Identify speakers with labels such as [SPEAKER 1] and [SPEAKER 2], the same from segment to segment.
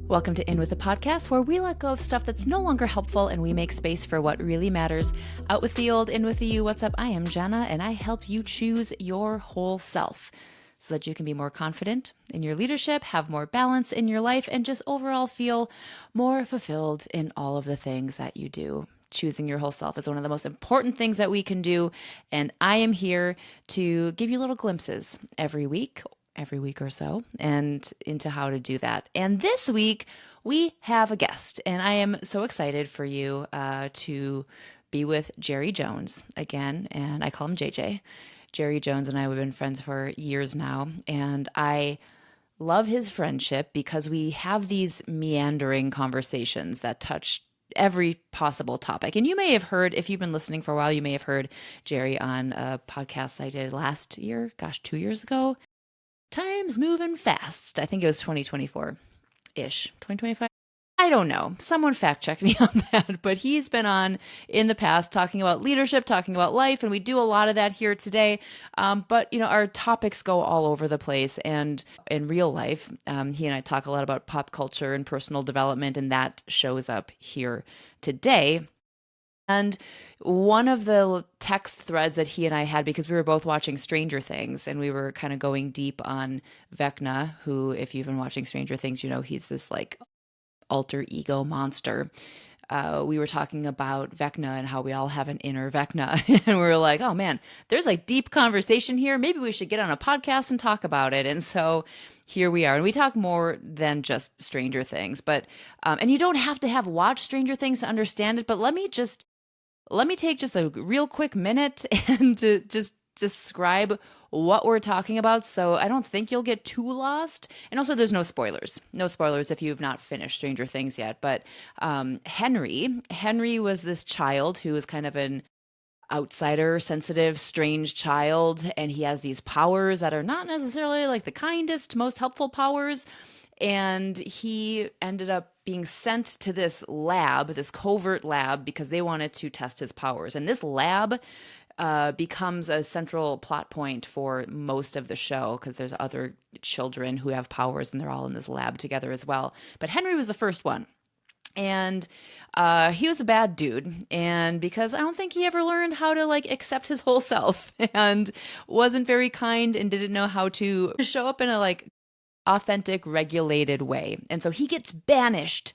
[SPEAKER 1] Welcome to In With the Podcast, where we let go of stuff that's no longer helpful and we make space for what really matters. Out with the old, in with the you. What's up? I am Jenna, and I help you choose your whole self so that you can be more confident in your leadership, have more balance in your life, and just overall feel more fulfilled in all of the things that you do. Choosing your whole self is one of the most important things that we can do, and I am here to give you little glimpses every week or so, and into how to do that. And this week, we have a guest, and I am so excited for you to be with Jerry Jones again, and I call him JJ. Jerry Jones and I have been friends for years now, and I love his friendship because we have these meandering conversations that touch every possible topic. And you may have heard, if you've been listening for a while, you may have heard Jerry on a podcast I did last year, 2 years ago. Time's moving fast. I think it was 2024-ish, 2025. I don't know. Someone fact check me on that. But he's been on in the past talking about leadership, talking about life, and we do a lot of that here today. But our topics go all over the place. And in real life, he and I talk a lot about pop culture and personal development, and that shows up here today. And one of the text threads that he and I had, because we were both watching Stranger Things and we were kind of going deep on Vecna, who, if you've been watching Stranger Things, he's this like alter ego monster. We were talking about Vecna and how we all have an inner Vecna. And we were like, oh man, there's like deep conversation here. Maybe we should get on a podcast and talk about it. And so here we are. And we talk more than just Stranger Things. But, and you don't have to have watched Stranger Things to understand it. But let me take just a real quick minute and to just describe what we're talking about, so I don't think you'll get too lost. And also, there's no spoilers. No spoilers if you've not finished Stranger Things yet. But Henry was this child who was kind of an outsider, sensitive, strange child, and he has these powers that are not necessarily like the kindest, most helpful powers. And he ended up being sent to this lab, this covert lab, because they wanted to test his powers. And this lab becomes a central plot point for most of the show, because there's other children who have powers and they're all in this lab together as well. But Henry was the first one. And he was a bad dude. And because I don't think he ever learned how to like accept his whole self, and wasn't very kind and didn't know how to show up in a like authentic, regulated way. And so he gets banished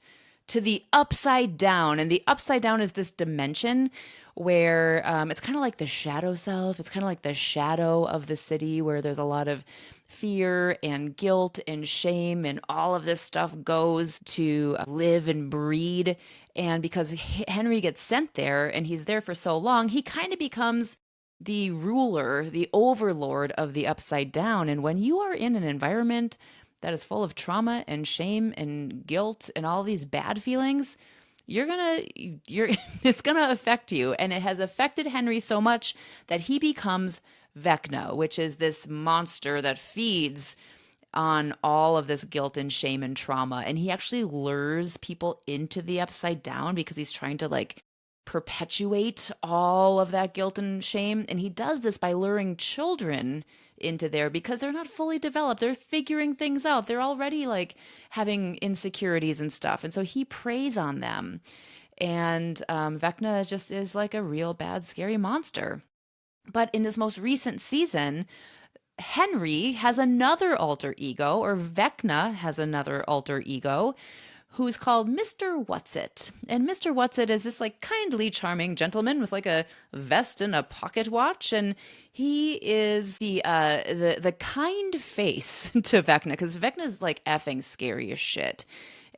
[SPEAKER 1] to the upside down. And the upside down is this dimension where it's kind of like the shadow self. It's kind of like the shadow of the city, where there's a lot of fear and guilt and shame, and all of this stuff goes to live and breed. And because Henry gets sent there and he's there for so long, he kind of becomes the ruler, the overlord of the upside down. And when you are in an environment that is full of trauma and shame and guilt and all these bad feelings, it's gonna affect you. And it has affected Henry so much that he becomes Vecna, which is this monster that feeds on all of this guilt and shame and trauma. And he actually lures people into the upside down because he's trying to like perpetuate all of that guilt and shame. And he does this by luring children into there because they're not fully developed. They're figuring things out. They're already like having insecurities and stuff. And so he preys on them. And Vecna just is like a real bad, scary monster. But in this most recent season, Henry has another alter ego, or Vecna has another alter ego, who's called Mr. Whatsit. And Mr. Whatsit is this like kindly, charming gentleman with like a vest and a pocket watch, and he is the kind face to Vecna, because Vecna's like effing scary as shit.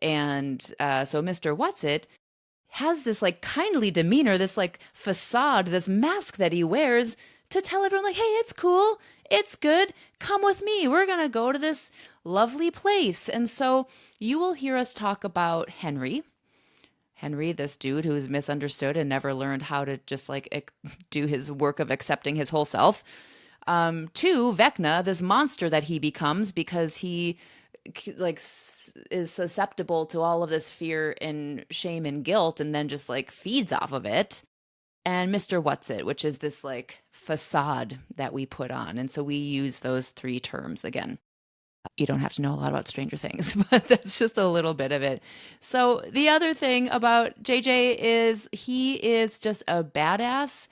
[SPEAKER 1] And so Mr. Whatsit has this like kindly demeanor, this like facade, this mask that he wears to tell everyone like, hey, it's cool, it's good, come with me, we're gonna go to this lovely place. And so you will hear us talk about Henry, this dude who is misunderstood and never learned how to just like do his work of accepting his whole self. To Vecna, this monster that he becomes because he like is susceptible to all of this fear and shame and guilt, and then just like feeds off of it. And Mr. Whatsit, which is this like facade that we put on. And so we use those three terms again. You don't have to know a lot about Stranger Things, but that's just a little bit of it. So, the other thing about JJ is he is just a badass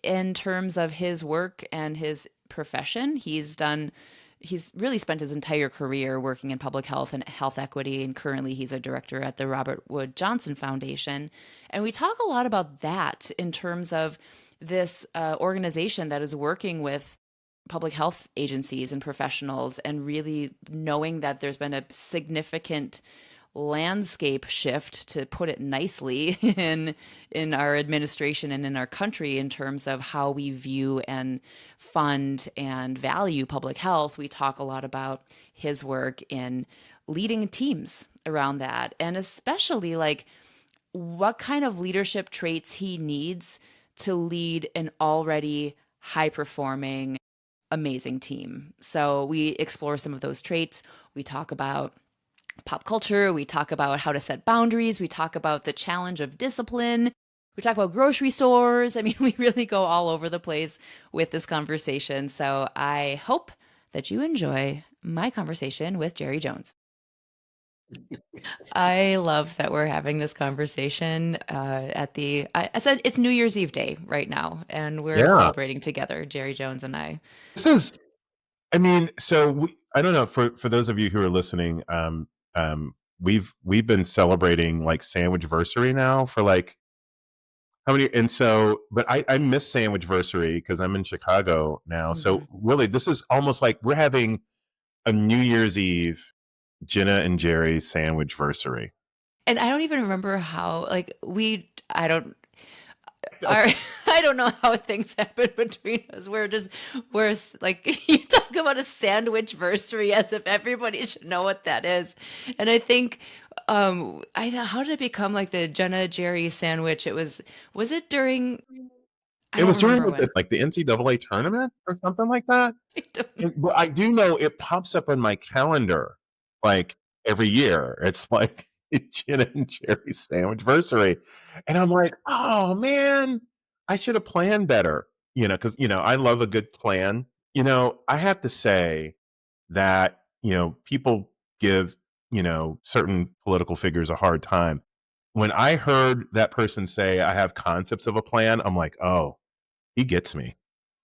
[SPEAKER 1] in terms of his work and his profession. He's really spent his entire career working in public health and health equity, and currently he's a director at the Robert Wood Johnson Foundation. And we talk a lot about that in terms of this organization that is working with public health agencies and professionals, and really knowing that there's been a significant landscape shift, to put it nicely, in our administration and in our country in terms of how we view and fund and value public health. We talk a lot about his work in leading teams around that, and especially like what kind of leadership traits he needs to lead an already high performing amazing team. So we explore some of those traits. We talk about pop culture. We talk about how to set boundaries. We talk about the challenge of discipline. We talk about grocery stores. I mean, we really go all over the place with this conversation. So I hope that you enjoy my conversation with Jerry Jones. I love that we're having this conversation I said it's New Year's Eve day right now, and we're
[SPEAKER 2] Yeah.
[SPEAKER 1] celebrating together, Jerry Jones and I.
[SPEAKER 2] This is, I mean, so I don't know, for those of you who are listening, we've been celebrating like sandwichversary now for like how many, and so, but I miss sandwichversary because I'm in Chicago now.
[SPEAKER 1] Mm-hmm.
[SPEAKER 2] So really, this is almost like we're having a New Year's Eve Jenna and Jerry sandwichversary.
[SPEAKER 1] And I don't even remember how, like, I don't, our, I don't know how things happen between us. Like, you talk about a sandwich versary as if everybody should know what that is. And I think, how did it become like the Jenna Jerry sandwich? Was it during, I
[SPEAKER 2] It
[SPEAKER 1] don't
[SPEAKER 2] was during
[SPEAKER 1] remember when.
[SPEAKER 2] like the NCAA tournament or something like that.
[SPEAKER 1] I don't know.
[SPEAKER 2] But I do know it pops up on my calendar like every year. It's like Jenna and Jerry sandwichversary. And I'm like, oh man, I should have planned better. Because I love a good plan. I have to say that, people give, certain political figures a hard time. When I heard that person say I have concepts of a plan, I'm like, oh, he gets me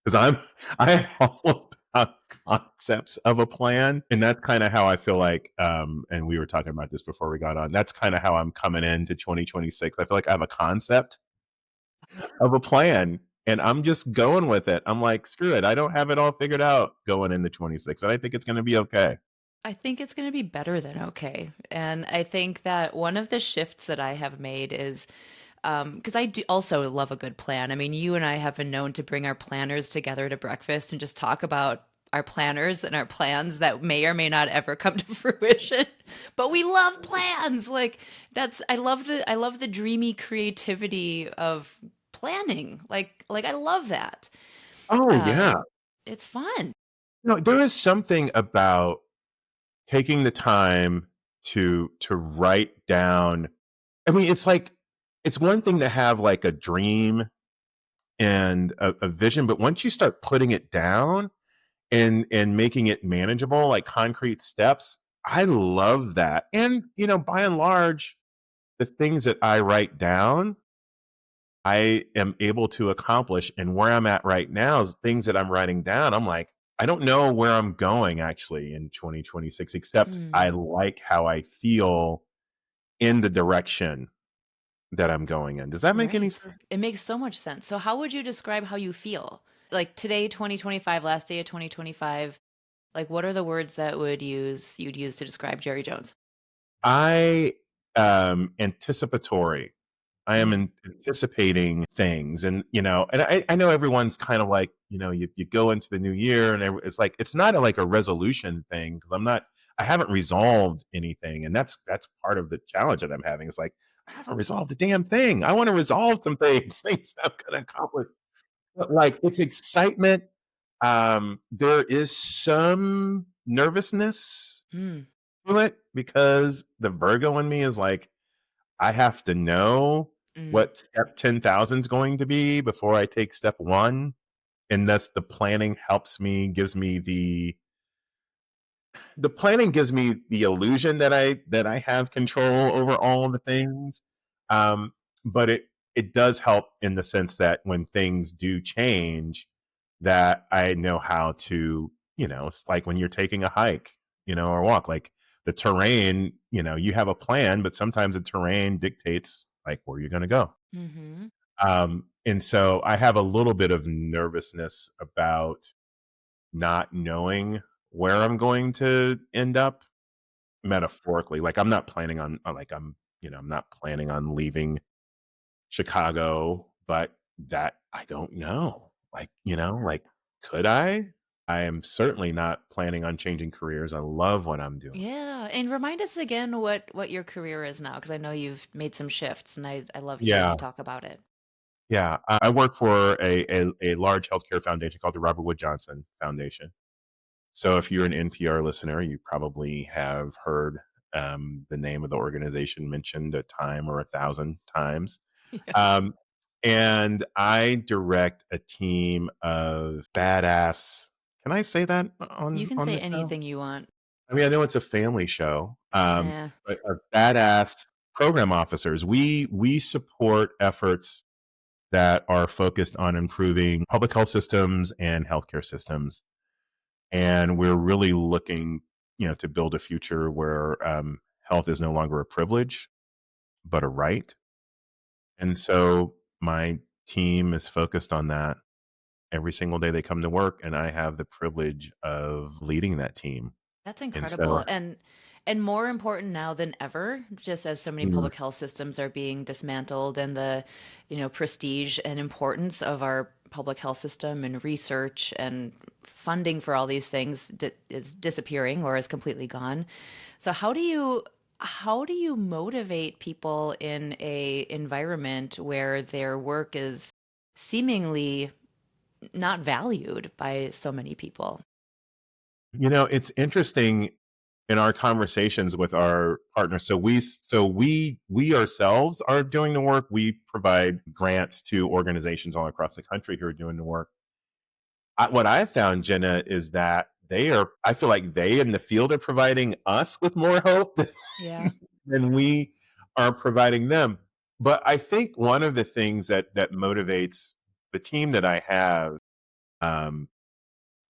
[SPEAKER 2] because I all about concepts of a plan, and that's kind of how I feel like. And we were talking about this before we got on. That's kind of how I'm coming into 2026. I feel like I have a concept of a plan, and I'm just going with it. I'm like, screw it. I don't have it all figured out going into 26, and I think it's going to be okay.
[SPEAKER 1] I think it's going to be better than okay. And I think that one of the shifts that I have made is because I do also love a good plan. I mean, you and I have been known to bring our planners together to breakfast and just talk about our planners and our plans that may or may not ever come to fruition. But we love plans. Like I love the dreamy creativity of planning. Like I love that.
[SPEAKER 2] Oh yeah.
[SPEAKER 1] It's fun.
[SPEAKER 2] No, there is something about taking the time to write down. I mean, it's like it's one thing to have like a dream and a vision, but once you start putting it down and making it manageable, like concrete steps, I love that. And by and large, the things that I write down, I am able to accomplish. And where I'm at right now is things that I'm writing down. I'm like, I don't know where I'm going actually in 2026, except I
[SPEAKER 1] Mm,
[SPEAKER 2] like how I feel in the direction that I'm going in. Does that make any
[SPEAKER 1] right.
[SPEAKER 2] sense?
[SPEAKER 1] It makes so much sense. So how would you describe how you feel? Like today, 2025, last day of 2025, like what are the words that you'd use to describe Jerry Jones?
[SPEAKER 2] I anticipatory. I am
[SPEAKER 1] Mm,
[SPEAKER 2] anticipating things, and and I know everyone's kind of like, you go into the new year, and it's like it's not like a resolution thing because I haven't resolved anything, and that's part of the challenge that I'm having. It's like I haven't resolved the damn thing. I want to resolve some things, things I'm gonna accomplish. But like it's excitement. There is some nervousness
[SPEAKER 1] mm,
[SPEAKER 2] to it because the Virgo in me is like, I have to know
[SPEAKER 1] mm.
[SPEAKER 2] what step 10,000 is going to be before I take step one. And thus the planning helps me, gives me the planning gives me the illusion that I have control over all of the things, um, but it does help in the sense that when things do change, that I know how to, it's like when you're taking a hike, or walk, like the terrain, you have a plan, but sometimes the terrain dictates like where you're going to go.
[SPEAKER 1] Hmm.
[SPEAKER 2] And so I have a little bit of nervousness about not knowing where I'm going to end up metaphorically. Like I'm not planning on like I'm not planning on leaving Chicago, but that I don't know. Like, like could I? I am certainly not planning on changing careers. I love what I'm doing.
[SPEAKER 1] Yeah, and remind us again what your career is now, because I know you've made some shifts, and I love hearing
[SPEAKER 2] Yeah.
[SPEAKER 1] you talk about it.
[SPEAKER 2] Yeah. I work for a large healthcare foundation called the Robert Wood Johnson Foundation. So if you're an NPR listener, you probably have heard the name of the organization mentioned a time or 1,000 times.
[SPEAKER 1] Yeah.
[SPEAKER 2] Um, and I direct a team of badass. Can I say that
[SPEAKER 1] You
[SPEAKER 2] on
[SPEAKER 1] can
[SPEAKER 2] on
[SPEAKER 1] say
[SPEAKER 2] the show?
[SPEAKER 1] anything you want.
[SPEAKER 2] I mean, I know it's a family show,
[SPEAKER 1] Yeah.
[SPEAKER 2] but badass program officers. We support efforts that are focused on improving public health systems and healthcare systems, and we're really looking, to build a future where health is no longer a privilege but a right. And so my team is focused on that every single day they come to work, and I have the privilege of leading that team.
[SPEAKER 1] That's
[SPEAKER 2] And so,
[SPEAKER 1] incredible. And more important now than ever, just as so many
[SPEAKER 2] mm,
[SPEAKER 1] public health systems are being dismantled and the, prestige and importance of our public health system and research and funding for all these things is disappearing or is completely gone. So how do you motivate people in a environment where their work is seemingly not valued by so many people?
[SPEAKER 2] it's interesting in our conversations with our partners. So we ourselves are doing the work. We provide grants to organizations all across the country who are doing the work. What I found, Jenna, is that I feel like they in the field are providing us with more hope
[SPEAKER 1] Yeah.
[SPEAKER 2] than we are providing them. But I think one of the things that motivates the team that I have, um,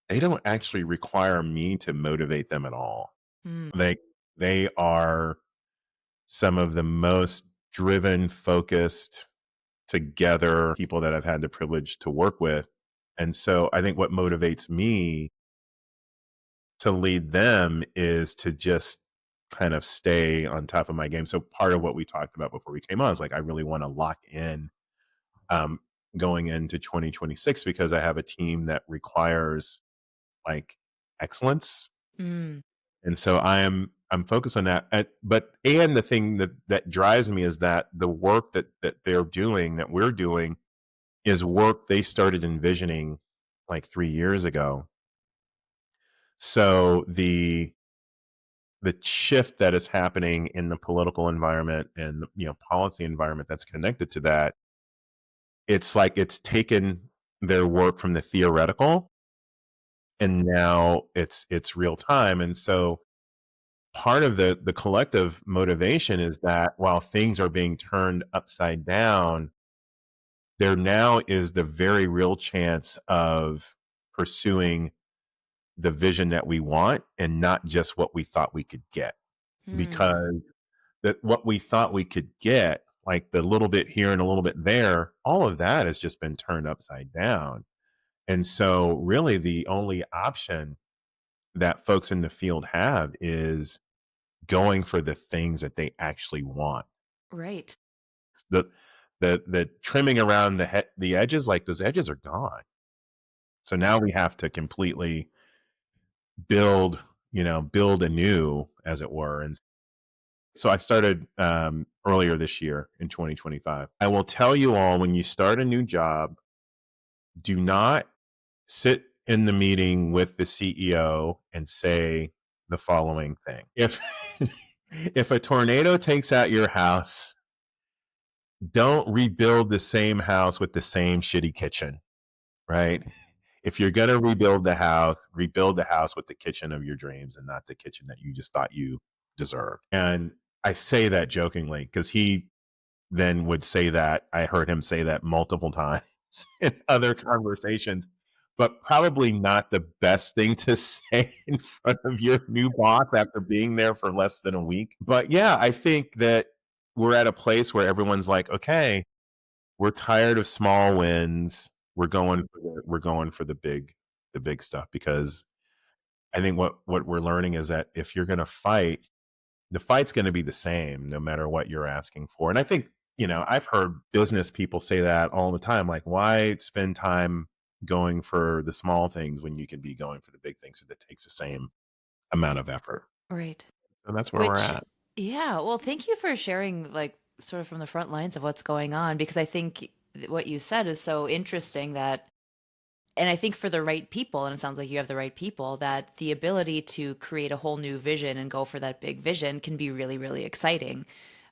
[SPEAKER 2] they don't actually require me to motivate them at all.
[SPEAKER 1] Mm.
[SPEAKER 2] Like they are some of the most driven, focused, together people that I've had the privilege to work with. And so I think what motivates me to lead them is to just kind of stay on top of my game. So part of what we talked about before we came on is like I really want to lock in um, going into 2026 because I have a team that requires like excellence,
[SPEAKER 1] Mm.
[SPEAKER 2] and so I'm focused on that. And the thing that drives me is that the work that they're doing, that we're doing, is work they started envisioning like 3 years ago. So the shift that is happening in the political environment and policy environment that's connected to that, it's like it's taken their work from the theoretical and now it's real time. And so part of the collective motivation is that while things are being turned upside down, there now is the very real chance of pursuing the vision that we want and not just what we thought we could get,
[SPEAKER 1] Hmm.
[SPEAKER 2] because that what we thought we could get, like the little bit here and a little bit there, all of that has just been turned upside down. And so, really, the only option that folks in the field have is going for the things that they actually want.
[SPEAKER 1] Right.
[SPEAKER 2] The the trimming around the edges, like those edges are gone. So now we have to completely build, build anew, as it were. And so I started earlier this year in 2025. I will tell you all, when you start a new job, do not sit in the meeting with the CEO and say the following thing. If if a tornado takes out your house, don't rebuild the same house with the same shitty kitchen, right? if you're going to rebuild the house with the kitchen of your dreams and not the kitchen that you just thought you deserved. And I say that jokingly because he then would say that. I heard him say that multiple times in other conversations, but probably not the best thing to say in front of your new boss after being there for less than a week. But yeah, I think that we're at a place where everyone's like, okay, we're tired of small wins. We're going for the big stuff because I think what we're learning is that if you're going to fight, the fight's going to be the same no matter what you're asking for. And I think, I've heard business people say that all the time. Like, why spend time going for the small things when you can be going for the big things that takes the same amount of effort?
[SPEAKER 1] Right.
[SPEAKER 2] So that's where we're
[SPEAKER 1] Which,
[SPEAKER 2] at.
[SPEAKER 1] yeah, well, thank you for sharing, like, sort of from the front lines of what's going on, because I think what you said is so interesting that, and I think for the right people, and it sounds like you have the right people, that the ability to create a whole new vision and go for that big vision can be really, really exciting.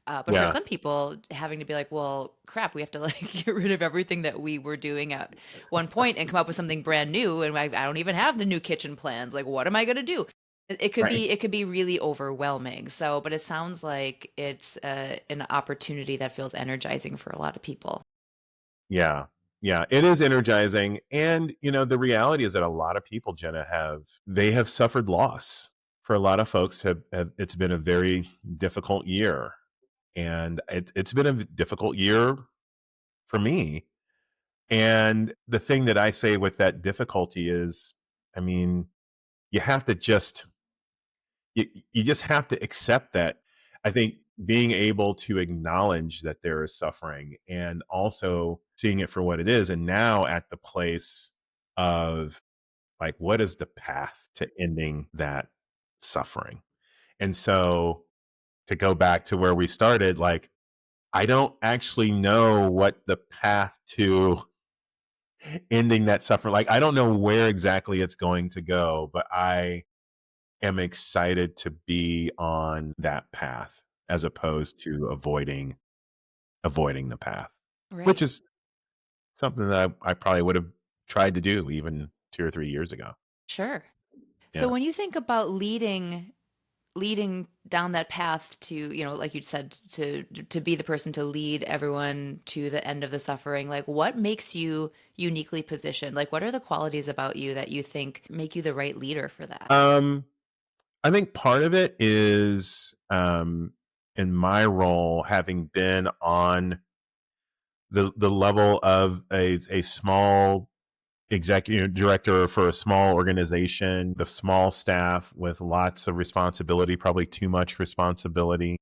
[SPEAKER 1] But for
[SPEAKER 2] Yeah.
[SPEAKER 1] some people, having to be like, well, crap, we have to like get rid of everything that we were doing at one point and come up with something brand new. And I don't even have the new kitchen plans. Like, what am I going to do?
[SPEAKER 2] Right.
[SPEAKER 1] It could be really overwhelming. So, but it sounds like it's an opportunity that feels energizing for a lot of people.
[SPEAKER 2] Yeah. Yeah, it is energizing. And, the reality is that a lot of people, Jenna, they have suffered loss. For a lot of folks, it's been a very difficult year. And it's been a difficult year for me. And the thing that I say with that difficulty is, I mean, you have to just you just have to accept that. I think being able to acknowledge that there is suffering and also seeing it for what it is, and now at the place of like, what is the path to ending that suffering? And so to go back to where we started, like, I don't actually know what the path to ending that suffering, like, I don't know where exactly it's going to go, but I am excited to be on that path as opposed to avoiding the path, which
[SPEAKER 1] Right.
[SPEAKER 2] is something that I probably would have tried to do even 2 or 3 years ago.
[SPEAKER 1] Sure. So
[SPEAKER 2] Yeah.
[SPEAKER 1] when you think about leading down that path to, like you said, to be the person to lead everyone to the end of the suffering, like what makes you uniquely positioned? Like what are the qualities about you that you think make you the right leader for that?
[SPEAKER 2] Um, I think part of it is in my role, having been on the level of a small executive director for a small organization, the small staff with lots of responsibility, probably too much responsibility.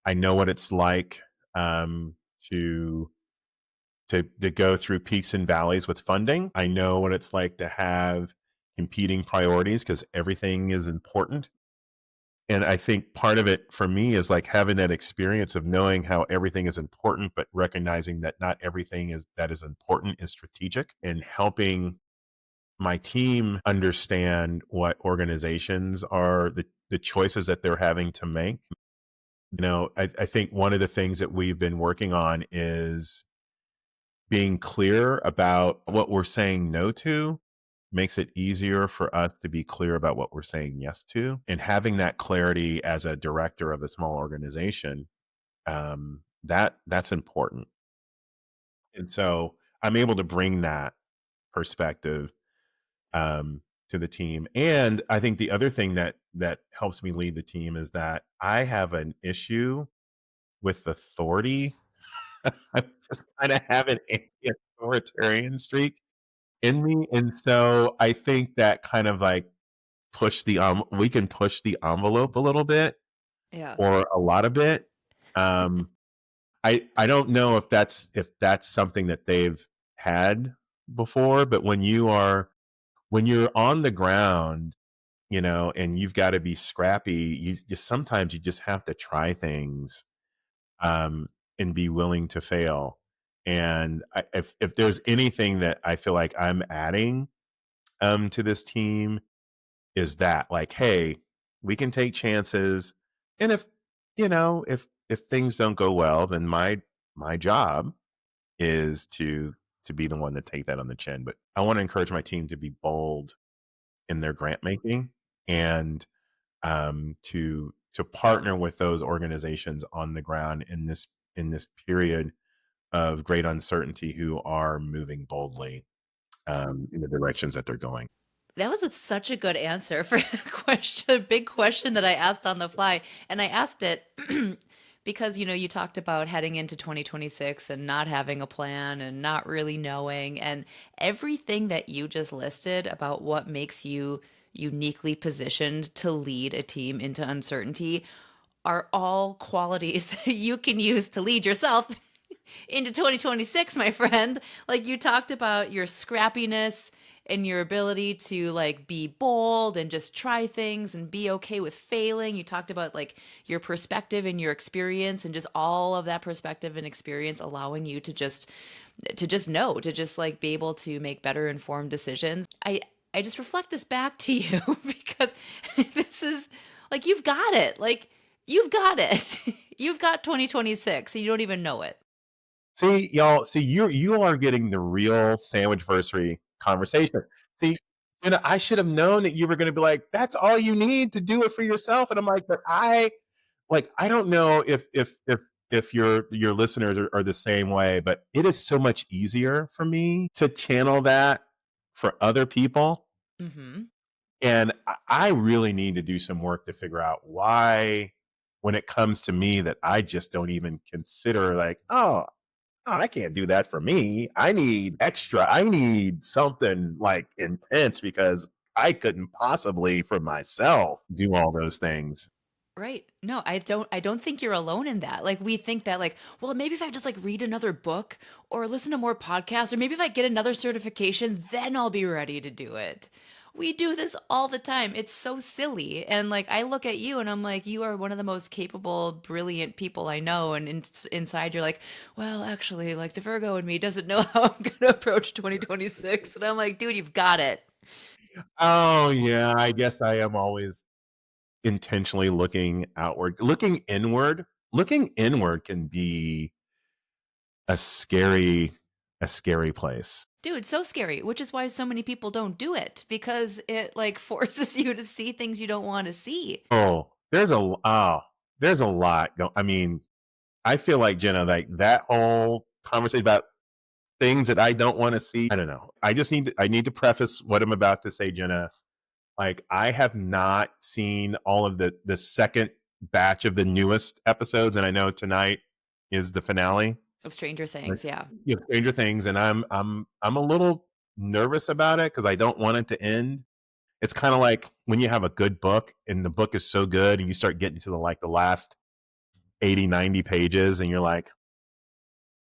[SPEAKER 2] I know what it's like um, to to go through peaks and valleys with funding. I know what it's like to have competing priorities because everything is important. And I think part of it for me is like having that experience of knowing how everything is important, but recognizing that not everything is that is important is strategic, and helping my team understand what organizations are, the choices that they're having to make. I think one of the things that we've been working on is being clear about what we're saying no to makes it easier for us to be clear about what we're saying yes to. And having that clarity as a director of a small organization, that's important. And so I'm able to bring that perspective to the team. And I think the other thing that helps me lead the team is that I have an issue with authority. I just kind of have an anti-authoritarian streak in me, and so I think that kind of like we can push the envelope a little bit
[SPEAKER 1] Yeah.
[SPEAKER 2] or a lot of it. Um, I don't know if that's something that they've had before, but when you're on the ground, and you've got to be scrappy, sometimes you just have to try things um, and be willing to fail. And if there's anything that I feel like I'm adding to this team is that like, hey, we can take chances, and if things don't go well, then my job is to to be the one to take that on the chin. But I want to encourage my team to be bold in their grant making, and to partner with those organizations on the ground in this period of great uncertainty, who are moving boldly in the directions that they're going.
[SPEAKER 1] That was such a good answer for a big question that I asked on the fly. And I asked it because, you talked about heading into 2026 and not having a plan and not really knowing. And everything that you just listed about what makes you uniquely positioned to lead a team into uncertainty are all qualities that you can use to lead yourself into 2026, my friend. Like, you talked about your scrappiness and your ability to like be bold and just try things and be okay with failing. You talked about like your perspective and your experience, and just all of that perspective and experience allowing you to just like be able to make better informed decisions. I just reflect this back to you because this is like, you've got it. Like, you've got it. You've got 2026 and you don't even know it.
[SPEAKER 2] See, y'all, see, you are getting the real sandwichversary conversation. See, I should have known that you were going to be like, that's all you need to do it for yourself. And I'm like, but I don't know if your listeners are the same way, but it is so much easier for me to channel that for other people.
[SPEAKER 1] Mm-hmm.
[SPEAKER 2] And I really need to do some work to figure out why, when it comes to me, that I just don't even consider, like, oh, I can't do that for me. I need extra. I need something like intense, because I couldn't possibly for myself do all those things.
[SPEAKER 1] Right. No, I don't think you're alone in that. Like, we think that like, well, maybe if I just like read another book or listen to more podcasts, or maybe if I get another certification, then I'll be ready to do it. We do this all the time. It's so silly. And like, I look at you and I'm like, you are one of the most capable, brilliant people I know. And inside you're like, well, actually, like the Virgo in me doesn't know how I'm going to approach 2026. And I'm like, dude, you've got it.
[SPEAKER 2] Oh yeah, I guess I am always intentionally looking outward. Looking inward. Looking inward can be a scary a scary place.
[SPEAKER 1] Dude, so scary, which is why so many people don't do it, because it like forces you to see things you don't want to see.
[SPEAKER 2] Oh, there's a lot I mean, I feel like, Jenna, like that whole conversation about things that I don't want to see. I don't know. I need to preface what I'm about to say, Jenna. Like, I have not seen all of the second batch of the newest episodes, and I know tonight is the finale.
[SPEAKER 1] Of Stranger
[SPEAKER 2] Like,
[SPEAKER 1] Things, yeah.
[SPEAKER 2] yeah, Stranger Things, and I'm a little nervous about it because I don't want it to end. It's kind of like when you have a good book and the book is so good and you start getting to the last 80, 90 pages, and you're like,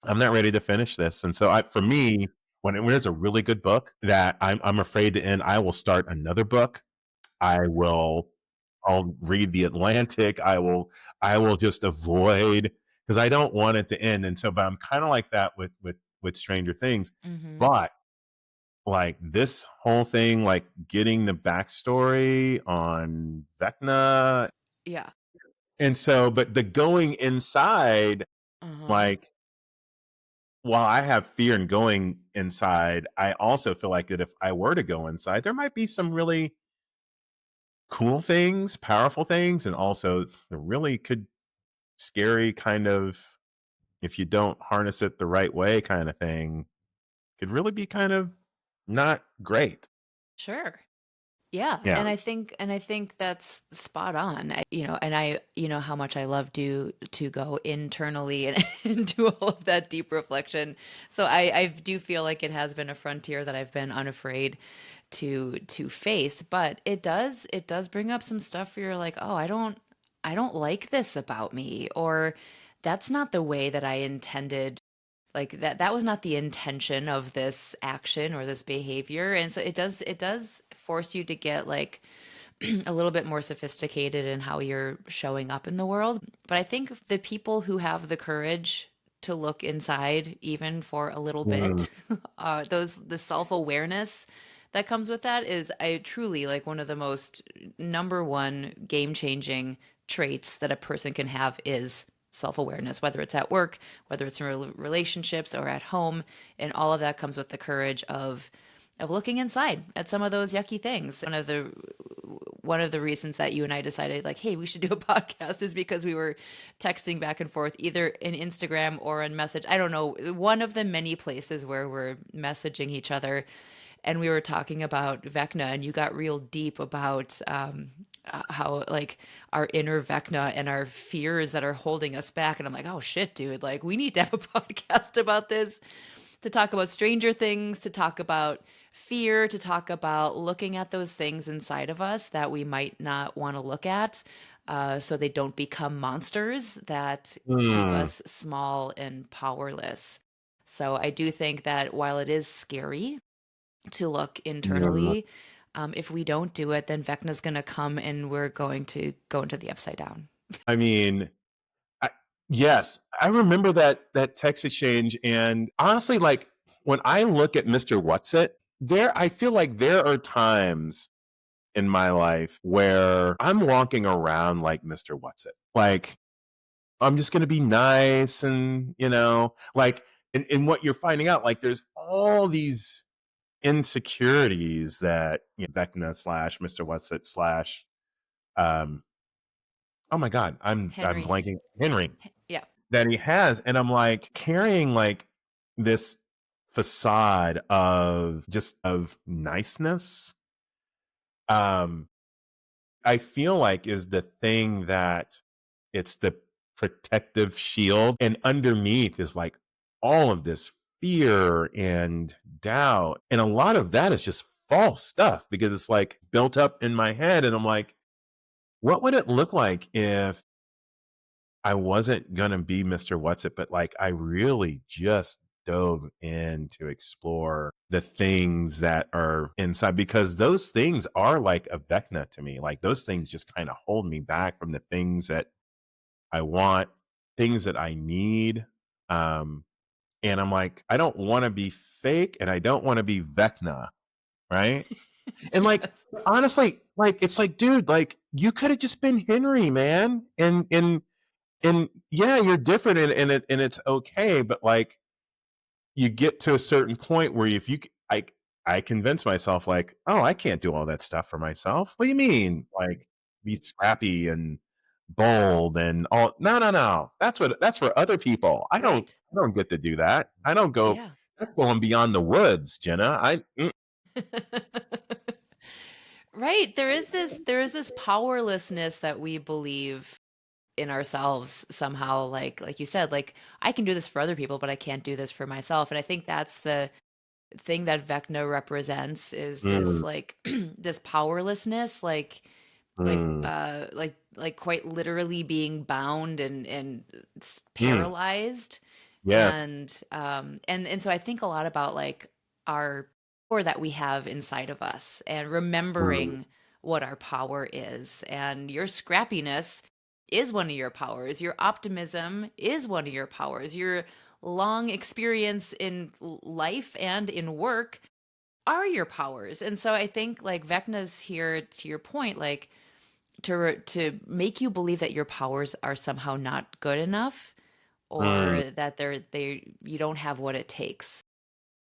[SPEAKER 2] I'm not ready to finish this. And so for me, when it's a really good book that I'm afraid to end, I will start another book. I'll read The Atlantic. I will just avoid, because I don't want it to end. And so, but I'm kind of like that with Stranger Things.
[SPEAKER 1] Mm-hmm.
[SPEAKER 2] But like this whole thing, like getting the backstory on Vecna.
[SPEAKER 1] Yeah.
[SPEAKER 2] And so, but the going inside,
[SPEAKER 1] Uh-huh.
[SPEAKER 2] like, while I have fear in going inside, I also feel like that if I were to go inside, there might be some really cool things, powerful things, and also the really could scary kind of, if you don't harness it the right way, kind of thing, could really be kind of not great.
[SPEAKER 1] Sure. Yeah,
[SPEAKER 2] Yeah.
[SPEAKER 1] and I think that's spot on. And I, how much I love to go internally and, and do all of that deep reflection. So I do feel like it has been a frontier that I've been unafraid to face, but it does bring up some stuff where you're like, oh, I don't like this about me, or that's not the way that I intended, like that was not the intention of this action or this behavior. And so it does force you to get like a little bit more sophisticated in how you're showing up in the world. But I think the people who have the courage to look inside even for a little
[SPEAKER 2] Mm.
[SPEAKER 1] bit, the self-awareness that comes with that is, I truly, like, one of the most number one game changing traits that a person can have is self-awareness, whether it's at work, whether it's in relationships or at home. And all of that comes with the courage of looking inside at some of those yucky things. One of the reasons that you and I decided, like, hey, we should do a podcast is because we were texting back and forth either in Instagram or in message. I don't know, one of the many places where we're messaging each other, and we were talking about Vecna, and you got real deep about how, like, our inner Vecna and our fears that are holding us back. And I'm like, oh shit, dude, like, we need to have a podcast about this, to talk about Stranger Things, to talk about fear, to talk about looking at those things inside of us that we might not want to look at, so they don't become monsters that keep
[SPEAKER 2] Mm,
[SPEAKER 1] us small and powerless. So I do think that while it is scary to look
[SPEAKER 2] yeah.
[SPEAKER 1] internally, if we don't do it, then Vecna's going to come and we're going to go into the upside down.
[SPEAKER 2] I mean, I, yes, I remember that text exchange, and honestly, like when I look at Mr. What's It, I feel like there are times in my life where I'm walking around like Mr. What's It, like I'm just going to be nice, and like, and what you're finding out, like there's all these insecurities that Vecna slash Mr. What's It slash um oh my god, I'm
[SPEAKER 1] Henry.
[SPEAKER 2] blanking, Henry,
[SPEAKER 1] Yeah.
[SPEAKER 2] that he has. And I'm like carrying like this facade of just of niceness. Um, I feel like is the thing that it's the protective shield, and underneath is like all of this fear and doubt. And a lot of that is just false stuff because it's like built up in my head. And I'm like, what would it look like if I wasn't gonna be Mr. What's It, but like I really just dove in to explore the things that are inside, because those things are like a Vecna to me. Like those things just kind of hold me back from the things that I want, things that I need. Um, and I'm like, I don't want to be fake and I don't want to be Vecna, right? And like
[SPEAKER 1] Yes.
[SPEAKER 2] honestly, like it's like, dude, like you could have just been Henry, man. And yeah, you're different, and it's okay, but like you get to a certain point where if you I convince myself like, oh, I can't do all that stuff for myself. What do you mean? Like be scrappy and bold and all? No. That's for other people.
[SPEAKER 1] Right.
[SPEAKER 2] I don't get to do that. I don't go.
[SPEAKER 1] Yeah.
[SPEAKER 2] That's going beyond the woods, Jenna.
[SPEAKER 1] Right. There is this powerlessness that we believe in ourselves somehow, like you said, like, I can do this for other people, but I can't do this for myself. And I think that's the thing that Vecna represents, is this,
[SPEAKER 2] Mm,
[SPEAKER 1] like, this powerlessness,
[SPEAKER 2] mm,
[SPEAKER 1] like quite literally being bound and
[SPEAKER 2] mm,
[SPEAKER 1] paralyzed.
[SPEAKER 2] yes.
[SPEAKER 1] And so I think a lot about, like, our power that we have inside of us, and
[SPEAKER 2] Mm,
[SPEAKER 1] remembering what our power is. And your scrappiness is one of your powers. Your optimism is one of your powers. Your long experience in life and in work are your powers. And so I think, like, Vecna's here, to your point, like, to make you believe that your powers are somehow not good enough,
[SPEAKER 2] mm,
[SPEAKER 1] or that you don't have what it takes.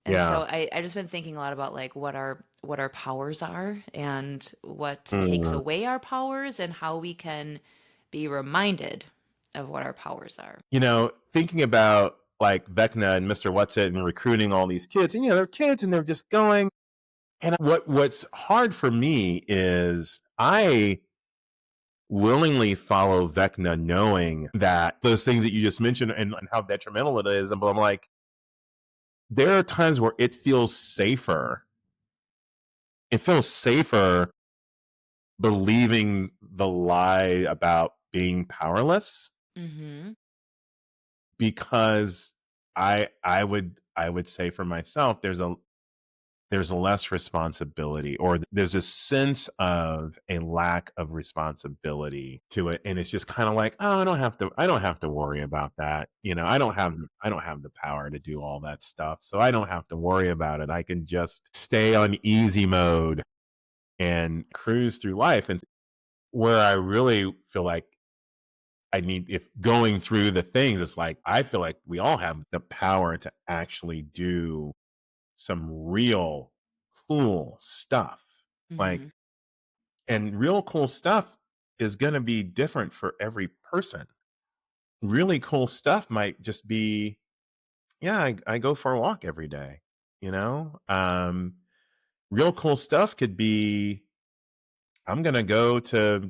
[SPEAKER 1] And so
[SPEAKER 2] yeah.
[SPEAKER 1] I just been thinking a lot about, like, what our powers are, and what takes
[SPEAKER 2] Mm.
[SPEAKER 1] away our powers, and how we can be reminded of what our powers are.
[SPEAKER 2] Thinking about like Vecna and Mr. What's It and recruiting all these kids, and they're kids and they're just going. And what's hard for me is I willingly follow Vecna knowing that those things that you just mentioned, and how detrimental it is. But I'm like, there are times where it feels safer. It feels safer believing the lie about being powerless,
[SPEAKER 1] Mhm.
[SPEAKER 2] because I would say for myself, there's a less responsibility, or there's a sense of a lack of responsibility to it, and it's just kind of like, oh, I don't have to worry about that. I don't have the power to do all that stuff, so I don't have to worry about it. I can just stay on easy mode and cruise through life. And where I really feel like I need, if going through the things, it's like I feel like we all have the power to actually do some real cool stuff. Like,
[SPEAKER 1] Hmm.
[SPEAKER 2] and real cool stuff is going to be different for every person. Really cool stuff might just be, yeah, I go for a walk every day, you know? Real cool stuff could be, I'm going to go to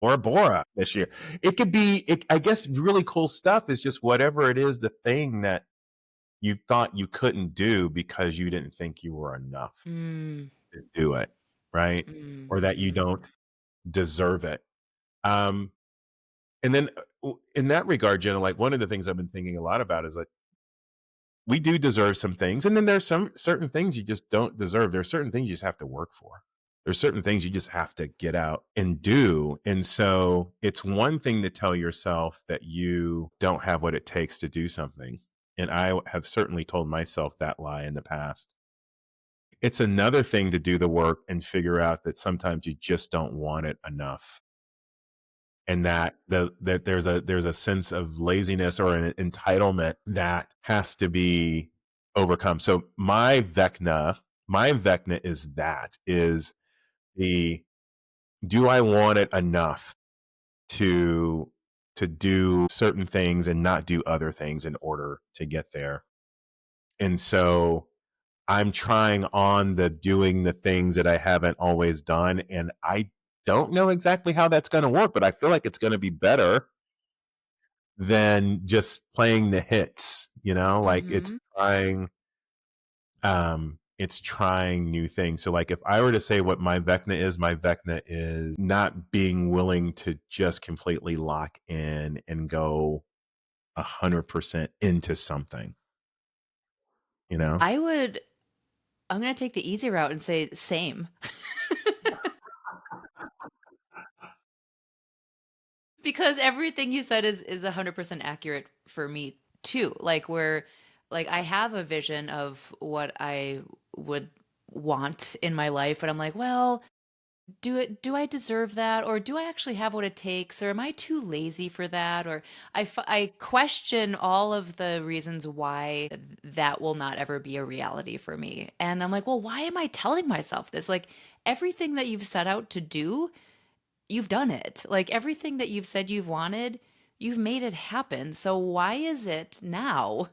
[SPEAKER 2] Bora Bora this year. It could be, I guess, really cool stuff is just whatever it is, the thing that you thought you couldn't do because you didn't think you were enough
[SPEAKER 1] Mm,
[SPEAKER 2] to do it, right?
[SPEAKER 1] mm,
[SPEAKER 2] Or that you
[SPEAKER 1] mm.
[SPEAKER 2] don't deserve it. Um, and then in that regard, Jenna, like one of the things I've been thinking a lot about is like we do deserve some things, and then there's some certain things you just don't deserve. There's certain things you just have to work for. There's certain things you just have to get out and do. And so it's one thing to tell yourself that you don't have what it takes to do something. And I have certainly told myself that lie in the past. It's another thing to do the work and figure out that sometimes you just don't want it enough. And that that there's a sense of laziness or an entitlement that has to be overcome. So my Vecna is the, do I want it enough to do certain things and not do other things in order to get there? And so I'm trying on the doing the things that I haven't always done, and I don't know exactly how that's going to work, but I feel like it's going to be better than just playing the hits, you know? Like
[SPEAKER 1] Mm-hmm.
[SPEAKER 2] it's trying new things. So like if I were to say what my Vecna is not being willing to just completely lock in and go 100% into something, you know?
[SPEAKER 1] I would, I'm going to take the easy route and say same. Because everything you said is 100% accurate for me too. Like where like I have a vision of what I would want in my life, but I'm like, well, do I deserve that, or do I actually have what it takes, or am I too lazy for that, or I question all of the reasons why that will not ever be a reality for me. And I'm like, well, why am I telling myself this? Like everything that you've set out to do, you've done it. Like everything that you've said you've wanted, you've made it happen. So why is it now?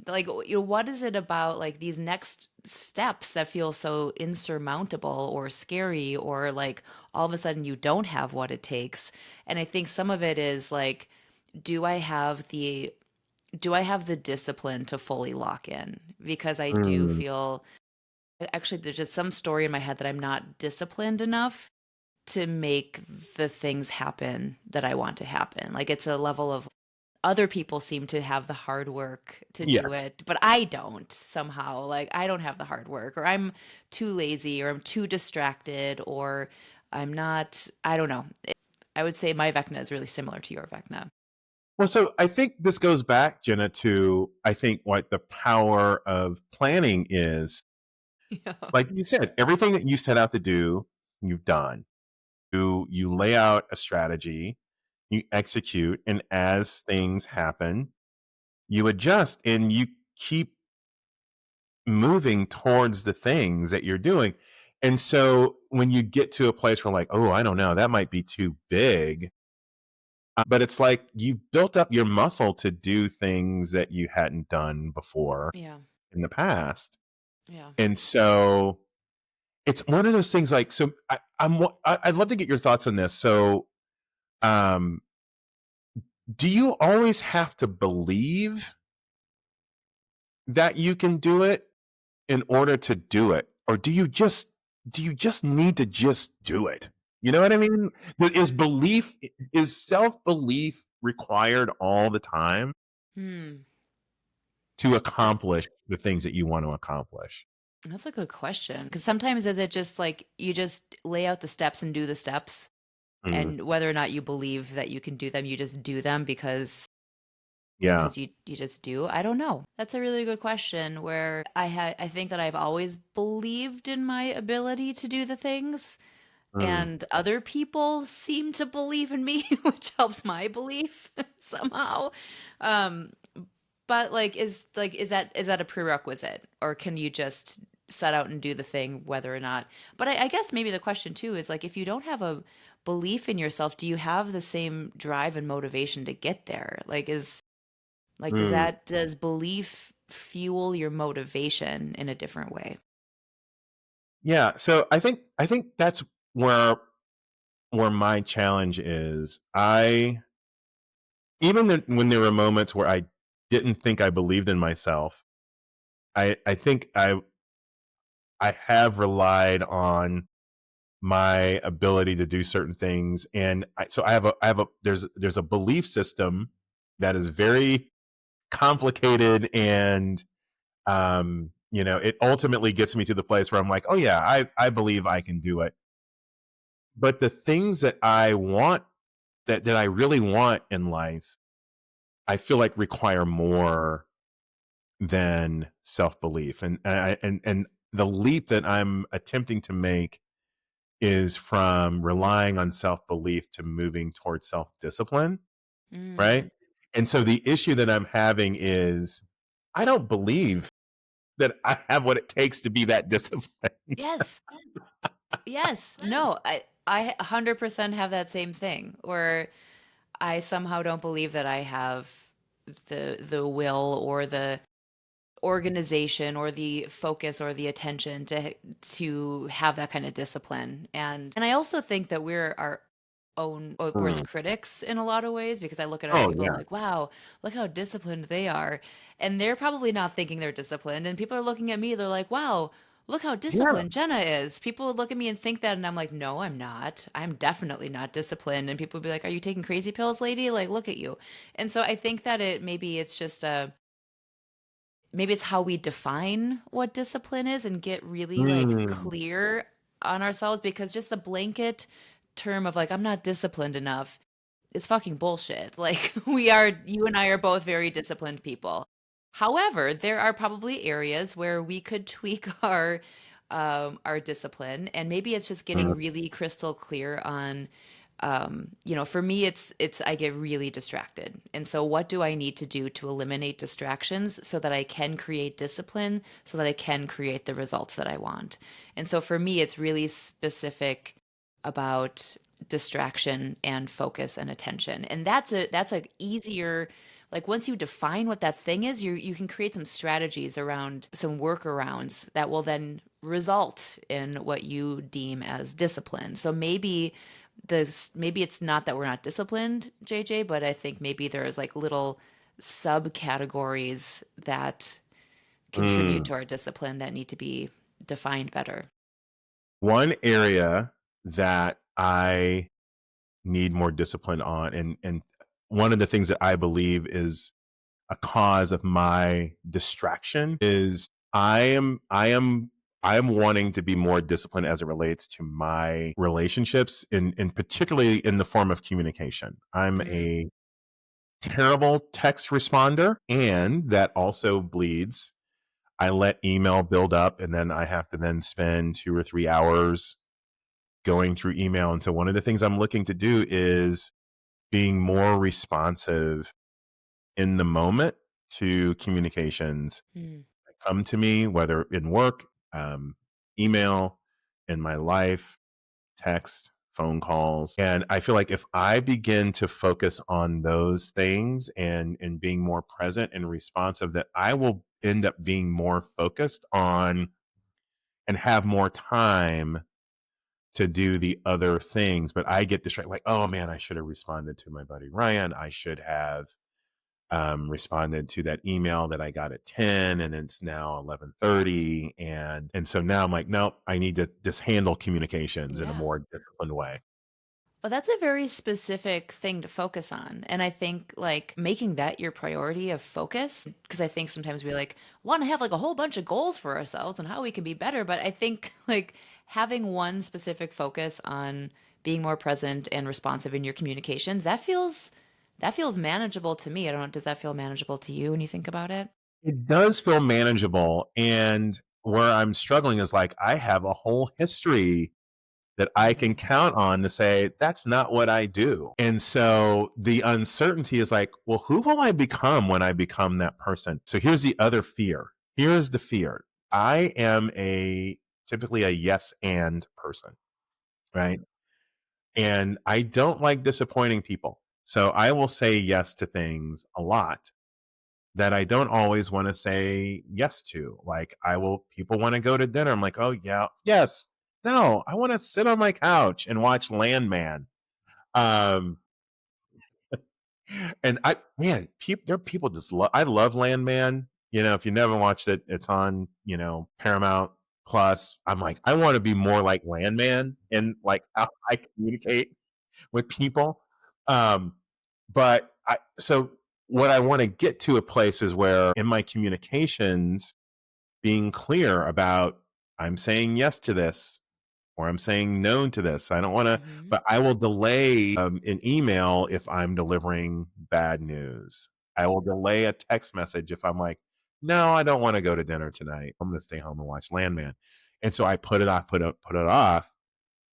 [SPEAKER 1] Like, what is it about like these next steps that feel so insurmountable or scary, or like all of a sudden you don't have what it takes? And I think some of it is like, do I have the do I have the discipline to fully lock in? Because I do
[SPEAKER 2] Mm,
[SPEAKER 1] feel actually there's just some story in my head that I'm not disciplined enough to make the things happen that I want to happen. Like it's a level of other people seem to have the hard work to do
[SPEAKER 2] yes.
[SPEAKER 1] it, but I don't somehow. Like I don't have the hard work, or I'm too lazy, or I'm too distracted, or I'm not, I don't know. I would say my Vecna is really similar to your Vecna.
[SPEAKER 2] Well, so I think this goes back, Jenna, to I think what the power of planning is.
[SPEAKER 1] Yeah.
[SPEAKER 2] Like you said, everything that you set out to do, you've done. You lay out a strategy, you execute, and as things happen, you adjust and you keep moving towards the things that you're doing. And so when you get to a place where like, oh, I don't know, that might be too big, but it's like you built up your muscle to do things that you hadn't done before
[SPEAKER 1] Yeah.
[SPEAKER 2] in the past.
[SPEAKER 1] Yeah.
[SPEAKER 2] And so it's one of those things like, so I'd love to get your thoughts on this. So, um, do you always have to believe that you can do it in order to do it, or do you just need to just do it? You know what I mean? Is self belief required all the time
[SPEAKER 1] Hmm.
[SPEAKER 2] to
[SPEAKER 1] That
[SPEAKER 2] accomplish the things that you want to accomplish?
[SPEAKER 1] that's a good question. Because sometimes is it just like you just lay out the steps and do the steps,
[SPEAKER 2] Mm,
[SPEAKER 1] and whether or not you believe that you can do them, you just do them
[SPEAKER 2] yeah.
[SPEAKER 1] because you just do? I don't know. That's a really good question where I think that I've always believed in my ability to do the things.
[SPEAKER 2] Mm.
[SPEAKER 1] and other people seem to believe in me, which helps my belief somehow. Um, but is that a prerequisite, or can you just set out and do the thing whether or not? But I guess maybe the question too is like if you don't have a belief in yourself, do you have the same drive and motivation to get there?
[SPEAKER 2] Mm.
[SPEAKER 1] Does belief fuel your motivation in a different way?
[SPEAKER 2] Yeah. So I think that's where where my challenge is. I even when there were moments where I didn't think I believed in myself, I think I have relied on my ability to do certain things, and so I have a there's a belief system that is very complicated, and it ultimately gets me to the place where I'm like, oh yeah, I believe I can do it. But the things that I want, that I really want in life, I feel like require more than self belief, and the leap that I'm attempting to make is from relying on self belief to moving towards self discipline, right?
[SPEAKER 1] Mm.
[SPEAKER 2] And so the issue that I'm having is I don't believe that I have what it takes to be that disciplined.
[SPEAKER 1] Yes. Yes. No, I 100% have that same thing where I somehow don't believe that I have the will or the organization or the focus or the attention to have that kind of discipline. And I also think that we're our own worst
[SPEAKER 2] Mm.
[SPEAKER 1] critics in a lot of ways because I look at other
[SPEAKER 2] Oh
[SPEAKER 1] people, I'm
[SPEAKER 2] yeah,
[SPEAKER 1] like, wow, look how disciplined they are. And they're probably not thinking they're disciplined. And people are looking at me, they're like, wow, look how
[SPEAKER 2] yeah.
[SPEAKER 1] disciplined Jenna is. People would look at me and think that, and I'm like, no, I'm not. I'm definitely not disciplined. And people would be like, are you taking crazy pills, lady? Like, look at you. And so I think that it's just maybe it's how we define what discipline is and get really like
[SPEAKER 2] Mm.
[SPEAKER 1] clear on ourselves, because just the blanket term of like I'm not disciplined enough is fucking bullshit. Like you and I are both very disciplined people. However, there are probably areas where we could tweak our discipline, and maybe it's just getting
[SPEAKER 2] Mm.
[SPEAKER 1] really crystal clear on for me it's I get really distracted. And so what do I need to do to eliminate distractions so that I can create discipline, so that I can create the results that I want? And so for me it's really specific about distraction and focus and attention. And that's a easier, like once you define what that thing is, you can create some strategies around some workarounds that will then result in what you deem as discipline. So maybe it's not that we're not disciplined, JJ, but I think maybe there's like little subcategories that contribute
[SPEAKER 2] Mm.
[SPEAKER 1] to our discipline that need to be defined better.
[SPEAKER 2] One area that I need more discipline on, and one of the things that I believe is a cause of my distraction is I am wanting to be more disciplined as it relates to my relationships, in particularly in the form of communication. I'm
[SPEAKER 1] Mm,
[SPEAKER 2] a terrible text responder, and that also bleeds. I let email build up, and then I have to then spend 2 or 3 hours going through email. And so one of the things I'm looking to do is being more responsive in the moment to communications
[SPEAKER 1] mm,
[SPEAKER 2] that come to me, whether in work, email, in my life, text, phone calls. And I feel like if I begin to focus on those things, and being more present and responsive, that I will end up being more focused on and have more time to do the other things. But I get distracted, like, oh man, I should have responded to my buddy Ryan. I should have responded to that email that I got at 10, and it's now 11:30. And so now I'm like, nope, I need to just handle communications in a
[SPEAKER 1] yeah.
[SPEAKER 2] more disciplined way.
[SPEAKER 1] Well, that's a very specific thing to focus on. And I think like making that your priority of focus, because I think sometimes we like want to have like a whole bunch of goals for ourselves and how we can be better. But I think like having one specific focus on being more present and responsive in your communications, that feels manageable to me. I don't know, does that feel manageable to you when you think about it?
[SPEAKER 2] It does feel manageable. And where I'm struggling is like I have a whole history that I can count on to say, that's not what I do. And so the uncertainty is like, well, who will I become when I become that person? So here's the other fear. Here's the fear. I am typically a yes and person, right? And I don't like disappointing people. So I will say yes to things a lot that I don't always want to say yes to. Like people want to go to dinner. I'm like, oh yeah, yes. No, I want to sit on my couch and watch Landman. Um, and there are people I love Landman. If you never watched it, it's on, Paramount Plus. I'm like, I want to be more like Landman and like how I communicate with people. But so what I want to get to a place is where in my communications, being clear about I'm saying yes to this or I'm saying no to this. I don't want to, but I will delay an email if I'm delivering bad news. I will delay a text message if I'm like, no, I don't want to go to dinner tonight. I'm going to stay home and watch Landman. And so I put it off, put it off.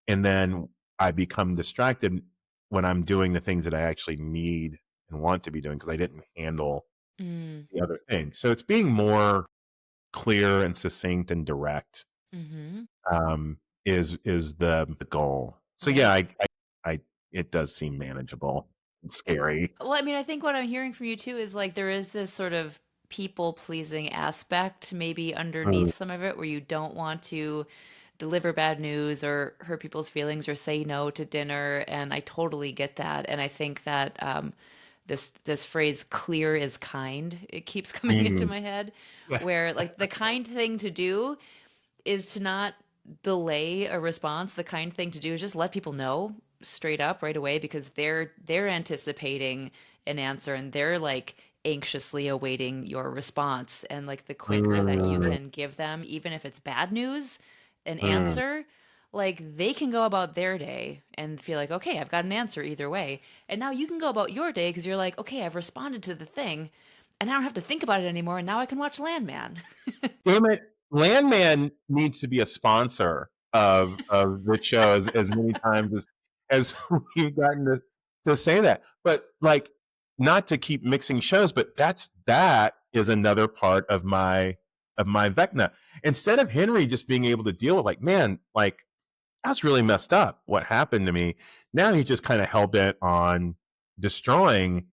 [SPEAKER 2] And then I become distracted when I'm doing the things that I actually need and want to be doing because I didn't handle
[SPEAKER 1] Mm.
[SPEAKER 2] the other thing. So it's being more clear and succinct and direct
[SPEAKER 1] Mm-hmm.
[SPEAKER 2] is the goal. So yeah,
[SPEAKER 1] Right.
[SPEAKER 2] I it does seem manageable. It's scary.
[SPEAKER 1] Well, I mean, I think what I'm hearing from you too is like there is this sort of people pleasing aspect maybe
[SPEAKER 2] Mm,
[SPEAKER 1] underneath some of it where you don't want to deliver bad news or hurt people's feelings or say no to dinner. And I totally get that. And I think that this phrase "clear is kind" it keeps coming into
[SPEAKER 2] mm,
[SPEAKER 1] my head,
[SPEAKER 2] yeah.
[SPEAKER 1] where like the kind thing to do is to not delay a response. The kind thing to do is just let people know straight up right away because they're anticipating an answer and they're like anxiously awaiting your response. And like the quicker that you
[SPEAKER 2] Mm,
[SPEAKER 1] can give them, even if it's bad news, an
[SPEAKER 2] mm.
[SPEAKER 1] answer, like they can go about their day and feel like, okay, I've got an answer either way. And now you can go about your day because you're like, okay, I've responded to the thing and I don't have to think about it anymore. And now I can watch Landman.
[SPEAKER 2] Damn it. Landman needs to be a sponsor of the show as many times as we've gotten to say that. But like not to keep mixing shows, but that is another part of my Vecna. Instead of Henry just being able to deal with like, man, like that's really messed up what happened to me. Now he's just kind of hell bent on destroying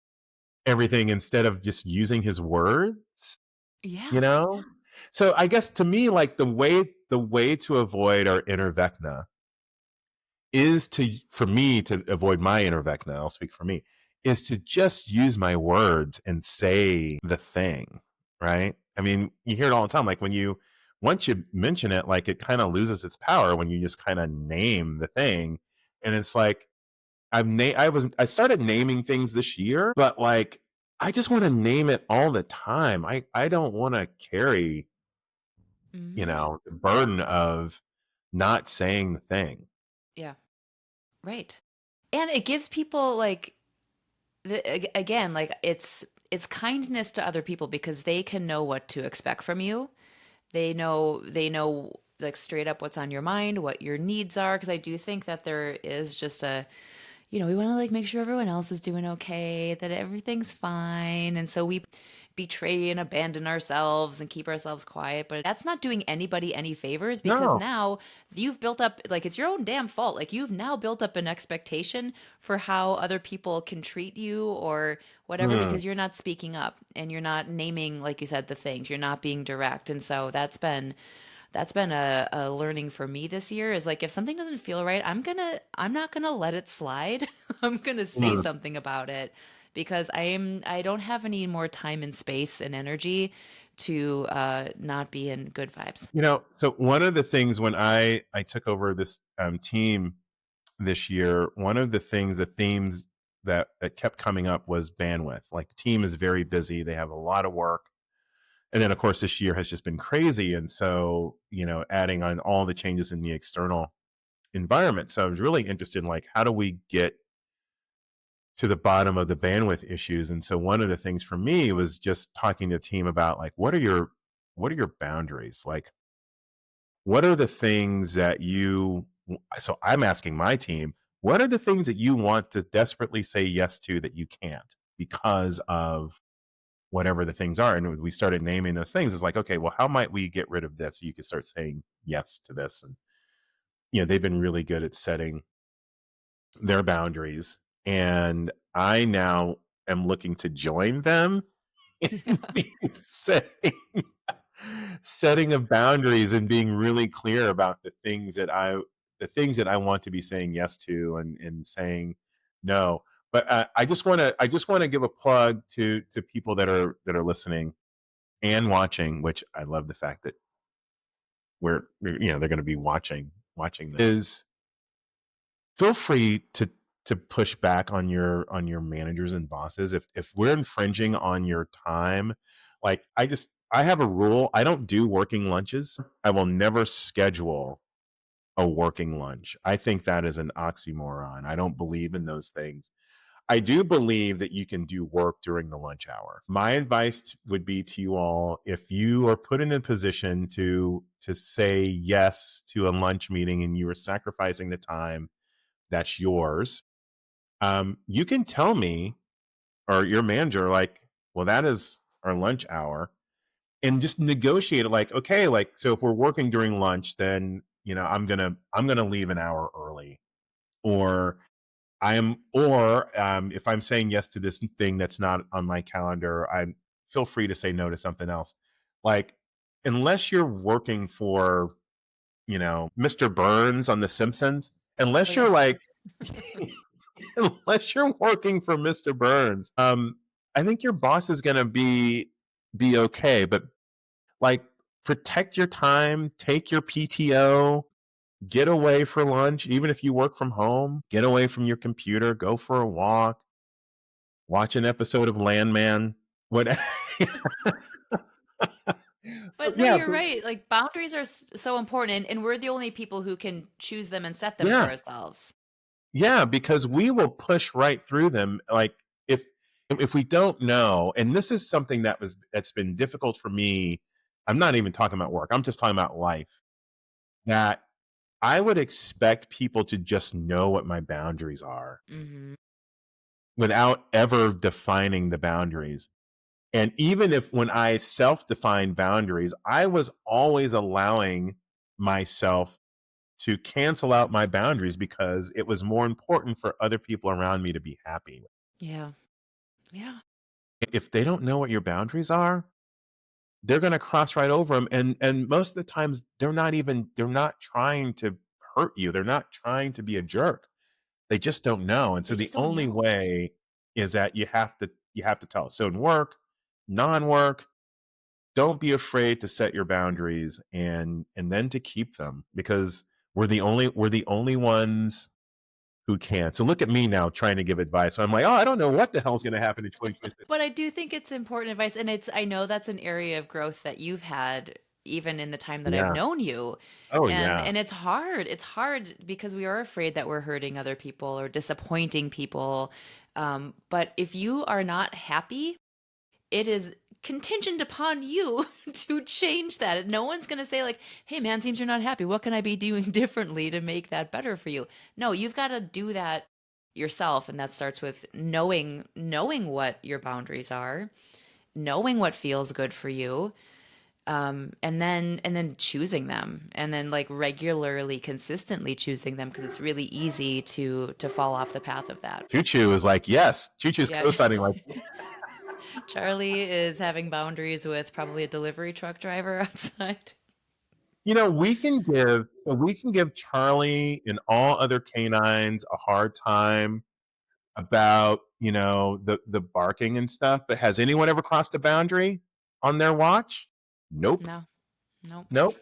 [SPEAKER 2] everything instead of just using his words,
[SPEAKER 1] Yeah.
[SPEAKER 2] you know? So I guess to me, like the way to avoid our inner Vecna is for me to avoid my inner Vecna, I'll speak for me, is to just use my words and say the thing, right? I mean, you hear it all the time. Like once you mention it, like it kind of loses its power when you just kind of name the thing. And it's like, I started naming things this year, but like, I just want to name it all the time. I don't want to carry,
[SPEAKER 1] Hmm.
[SPEAKER 2] the burden of not saying the thing.
[SPEAKER 1] Yeah. Right. And it gives people like again, like it's kindness to other people because they can know what to expect from you. They know like straight up what's on your mind, what your needs are because I do think that there is just we want to like make sure everyone else is doing okay, that everything's fine. And so we betray and abandon ourselves and keep ourselves quiet. But that's not doing anybody any favors because
[SPEAKER 2] No.
[SPEAKER 1] now you've built up, like, it's your own damn fault. Like, you've now built up an expectation for how other people can treat you or whatever
[SPEAKER 2] Mm.
[SPEAKER 1] because you're not speaking up and you're not naming, like you said, the things. You're not being direct. And so that's been a learning for me this year is like if something doesn't feel right, I'm not gonna let it slide. I'm gonna say
[SPEAKER 2] Mm.
[SPEAKER 1] something about it because I don't have any more time and space and energy to not be in good vibes.
[SPEAKER 2] So one of the things when I took over this team this year, one of the themes that kept coming up was bandwidth. Like the team is very busy; they have a lot of work, and then of course this year has just been crazy. And so adding on all the changes in the external environment. So I was really interested in like how do we get to the bottom of the bandwidth issues. And so one of the things for me was just talking to the team about like what are your boundaries? Like what are the things that you So I'm asking my team, what are the things that you want to desperately say yes to that you can't because of whatever the things are? And we started naming those things. It's like, okay, well, how might we get rid of this so you can start saying yes to this? And they've been really good at setting their boundaries, and I now am looking to join them in setting of boundaries and being really clear about the things that I want to be saying yes to, and saying no. But I just want to give a plug to people that are listening and watching, which I love the fact that they're going to be watching this. Is feel free to push back on your managers and bosses if we're infringing on your time. Like, I have a rule. I don't do working lunches. I will never schedule a working lunch. I think that is an oxymoron. I don't believe in those things. I do believe that you can do work during the lunch hour. My advice would be to you all, if you are put in a position to say yes to a lunch meeting and you are sacrificing the time that's yours, you can tell me or your manager, like, well, that is our lunch hour, and just negotiate it. Like, okay, like, so if we're working during lunch, then I'm gonna leave an hour early, or if I'm saying yes to this thing that's not on my calendar, I feel free to say no to something else. Like, unless you're working for Mr. Burns on The Simpsons,
[SPEAKER 1] Oh,
[SPEAKER 2] unless
[SPEAKER 1] yeah.
[SPEAKER 2] you're like unless you're working for Mr. Burns, I think your boss is gonna be okay. But, like, protect your time, take your PTO, get away for lunch, even if you work from home, get away from your computer, go for a walk, watch an episode of Landman, what
[SPEAKER 1] But no,
[SPEAKER 2] yeah,
[SPEAKER 1] you're right. Like boundaries are so important, and we're the only people who can choose them and set them for
[SPEAKER 2] yeah.
[SPEAKER 1] ourselves.
[SPEAKER 2] Yeah, because we will push right through them. Like, if we don't know, and this is something that's been difficult for me. I'm not even talking about work. I'm just talking about life. That I would expect people to just know what my boundaries are
[SPEAKER 1] Hmm.
[SPEAKER 2] without ever defining the boundaries. And even if when I self-define boundaries, I was always allowing myself to cancel out my boundaries because it was more important for other people around me to be happy.
[SPEAKER 1] Yeah. Yeah.
[SPEAKER 2] If they don't know what your boundaries are, they're going to cross right over them. And most of the times they're not trying to hurt you. They're not trying to be a jerk. They just don't know. And so
[SPEAKER 1] They
[SPEAKER 2] the
[SPEAKER 1] just don't
[SPEAKER 2] only
[SPEAKER 1] know.
[SPEAKER 2] way is that you have to tell. So in work, non-work, don't be afraid to set your boundaries and then to keep them, because we're the only ones who can. So look at me now trying to give advice. I'm like, oh, I don't know what the hell's going to happen in 2026.
[SPEAKER 1] But I do think it's important advice, and I know that's an area of growth that you've had even in the time that I've
[SPEAKER 2] Yeah.
[SPEAKER 1] known you.
[SPEAKER 2] Oh
[SPEAKER 1] And
[SPEAKER 2] yeah.
[SPEAKER 1] and it's hard. It's hard because we are afraid that we're hurting other people or disappointing people. But if you are not happy, it is contingent upon you to change that. No one's going to say like, "Hey man, seems you're not happy. What can I be doing differently to make that better for you?" No, you've got to do that yourself, and that starts with knowing what your boundaries are, knowing what feels good for you, and then choosing them, and then like regularly, consistently choosing them, because it's really easy to fall off the path of that.
[SPEAKER 2] Choo Choo is like, yes. Choo Choo's
[SPEAKER 1] Yeah.
[SPEAKER 2] co-signing, like,
[SPEAKER 1] Charlie is having boundaries with probably a delivery truck driver outside.
[SPEAKER 2] we can give Charlie and all other canines a hard time about, the barking and stuff, but has anyone ever crossed a boundary on their watch? Nope.
[SPEAKER 1] No, nope.
[SPEAKER 2] Nope.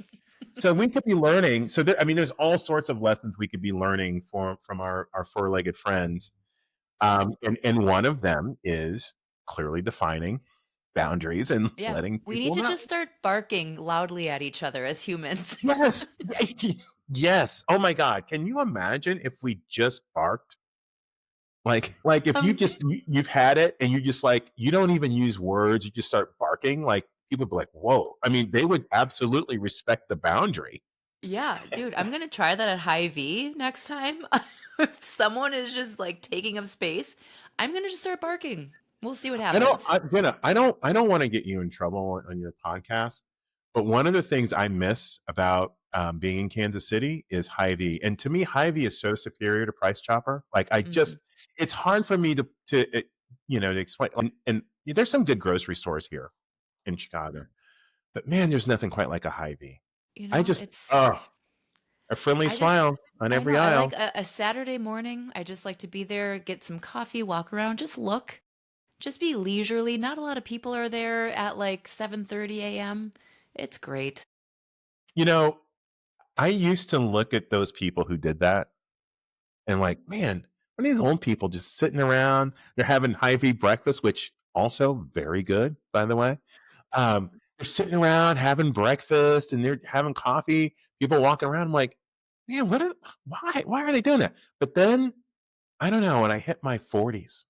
[SPEAKER 2] So we could be learning. So there's all sorts of lessons we could be learning from our four-legged friends. And one of them is clearly defining boundaries and
[SPEAKER 1] Yeah,
[SPEAKER 2] letting
[SPEAKER 1] we need
[SPEAKER 2] people
[SPEAKER 1] to
[SPEAKER 2] know.
[SPEAKER 1] just start barking loudly at each other as humans.
[SPEAKER 2] Yes. Yes. Oh my God. Can you imagine if we just barked? Like if
[SPEAKER 1] Um,
[SPEAKER 2] you've had it and you just, like, you don't even use words, you just start barking, like, people would be like, whoa. I mean, they would absolutely respect the boundary.
[SPEAKER 1] Yeah, dude, I'm gonna try that at Hy-Vee next time. If someone is just like taking up space, I'm gonna just start barking. We'll see what happens.
[SPEAKER 2] Jenna, I don't want to get you in trouble on your podcast, but one of the things I miss about being in Kansas City is Hy-Vee, and to me, Hy-Vee is so superior to Price Chopper. Like,
[SPEAKER 1] Mhm.
[SPEAKER 2] it's hard for me to explain. And there's some good grocery stores here in Chicago, but man, there's nothing quite like a Hy-Vee.
[SPEAKER 1] You
[SPEAKER 2] I
[SPEAKER 1] know,
[SPEAKER 2] just,
[SPEAKER 1] it's
[SPEAKER 2] oh, a friendly
[SPEAKER 1] I just
[SPEAKER 2] smile on
[SPEAKER 1] I know
[SPEAKER 2] every
[SPEAKER 1] I like
[SPEAKER 2] aisle.
[SPEAKER 1] a Saturday morning. I just like to be there, get some coffee, walk around, just look, just be leisurely. Not a lot of people are there at like 7:30 a.m. It's great.
[SPEAKER 2] You know, I used to look at those people who did that and like, man, what are these old people just sitting around? They're having Hy-Vee breakfast, which also very good, by the way. They're sitting around having breakfast and they're having coffee. People walking around. I'm like, man, why are they doing that? But then I don't know. When I hit my 40s,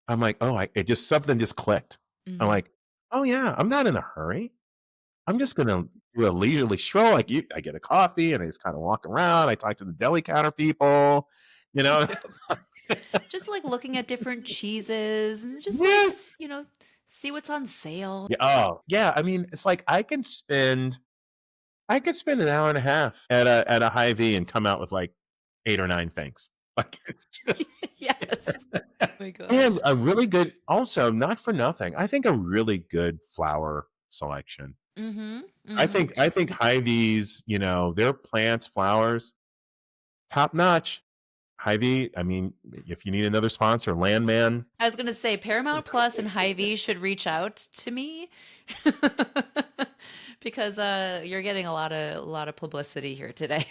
[SPEAKER 2] I'm like, oh, something just clicked. I'm
[SPEAKER 1] Hmm.
[SPEAKER 2] like, oh yeah, I'm not in a hurry. I'm just gonna do a leisurely stroll. Like you, I get a coffee and I just kind of walk around. I talk to the deli counter people, you know.
[SPEAKER 1] Just like looking at different cheeses and just like,
[SPEAKER 2] Yes.
[SPEAKER 1] see what's on sale.
[SPEAKER 2] Yeah. Oh, yeah. I mean, it's like I could spend an hour and a half at a Hy-Vee and come out with like 8 or 9 things. Like,
[SPEAKER 1] Yes. Oh my
[SPEAKER 2] and
[SPEAKER 1] gosh.
[SPEAKER 2] a really good, also not for nothing. I think a really good flower selection.
[SPEAKER 1] Mm-hmm.
[SPEAKER 2] I
[SPEAKER 1] Mm-hmm.
[SPEAKER 2] think I think Hy-Vee's, their plants, flowers, top notch. Hy-Vee, I mean, if you need another sponsor, Landman.
[SPEAKER 1] I was gonna say Paramount Plus and Hy-Vee should reach out to me because you're getting a lot of publicity here today.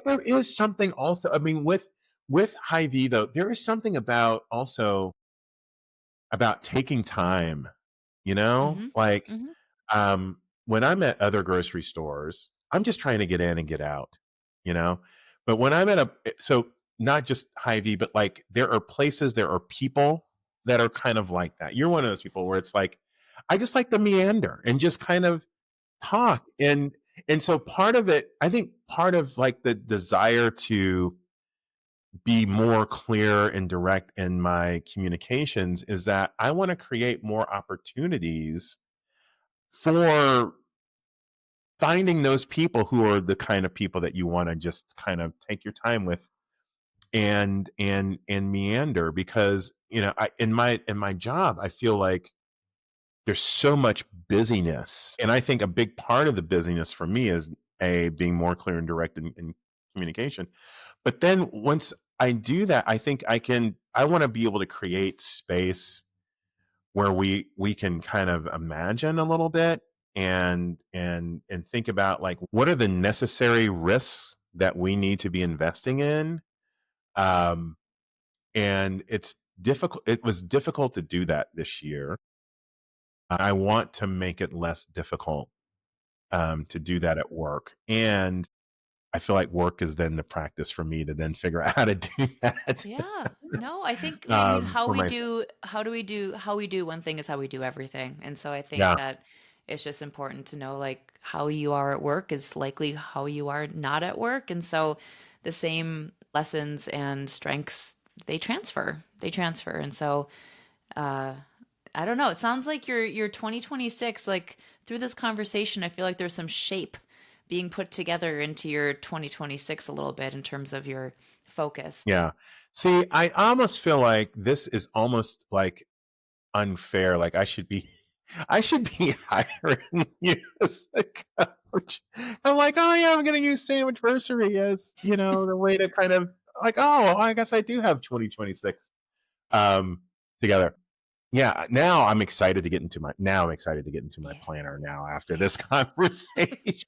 [SPEAKER 2] There is something also. I mean, with Hy-Vee though, there is something about also about taking time.
[SPEAKER 1] Mm-hmm.
[SPEAKER 2] Like
[SPEAKER 1] Mm-hmm.
[SPEAKER 2] when I'm at other grocery stores, I'm just trying to get in and get out. You know, but when I'm at a so not just Hy-Vee, but like there are places, there are people that are kind of like that. You're one of those people where it's like I just like to meander and just kind of talk and so part of it, I think part of like the desire to be more clear and direct in my communications is that I want to create more opportunities for finding those people who are the kind of people that you want to just kind of take your time with and meander because in my job I feel like there's so much busyness. And I think a big part of the busyness for me is being more clear and direct in communication. But then once I do that, I think I want to be able to create space where we can kind of imagine a little bit and think about like what are the necessary risks that we need to be investing in. Um and it was difficult to do that this year. I want to make it less difficult to do that at work. And I feel like work is then the practice for me to then figure out how to do that
[SPEAKER 1] Yeah. No, I think I mean
[SPEAKER 2] for myself.
[SPEAKER 1] how we do one thing is how we do everything. And so I think
[SPEAKER 2] Yeah.
[SPEAKER 1] that it's just important to know like how you are at work is likely how you are not at work. And so the same lessons and strengths they transfer. They transfer. And so uh I don't know. It sounds like your 2026 like through this conversation I feel like there's some shape being put together into your 2026 a little bit in terms of your focus.
[SPEAKER 2] Yeah. See, I almost feel like this is almost like unfair. Like I should be hiring you as a coach. I'm like, oh yeah, I'm gonna use Sandwichversary as, the way to kind of like, oh, I guess I do have 2026 together. Yeah, now I'm excited to get into my
[SPEAKER 1] Yeah.
[SPEAKER 2] planner now after
[SPEAKER 1] Yeah.
[SPEAKER 2] this conversation.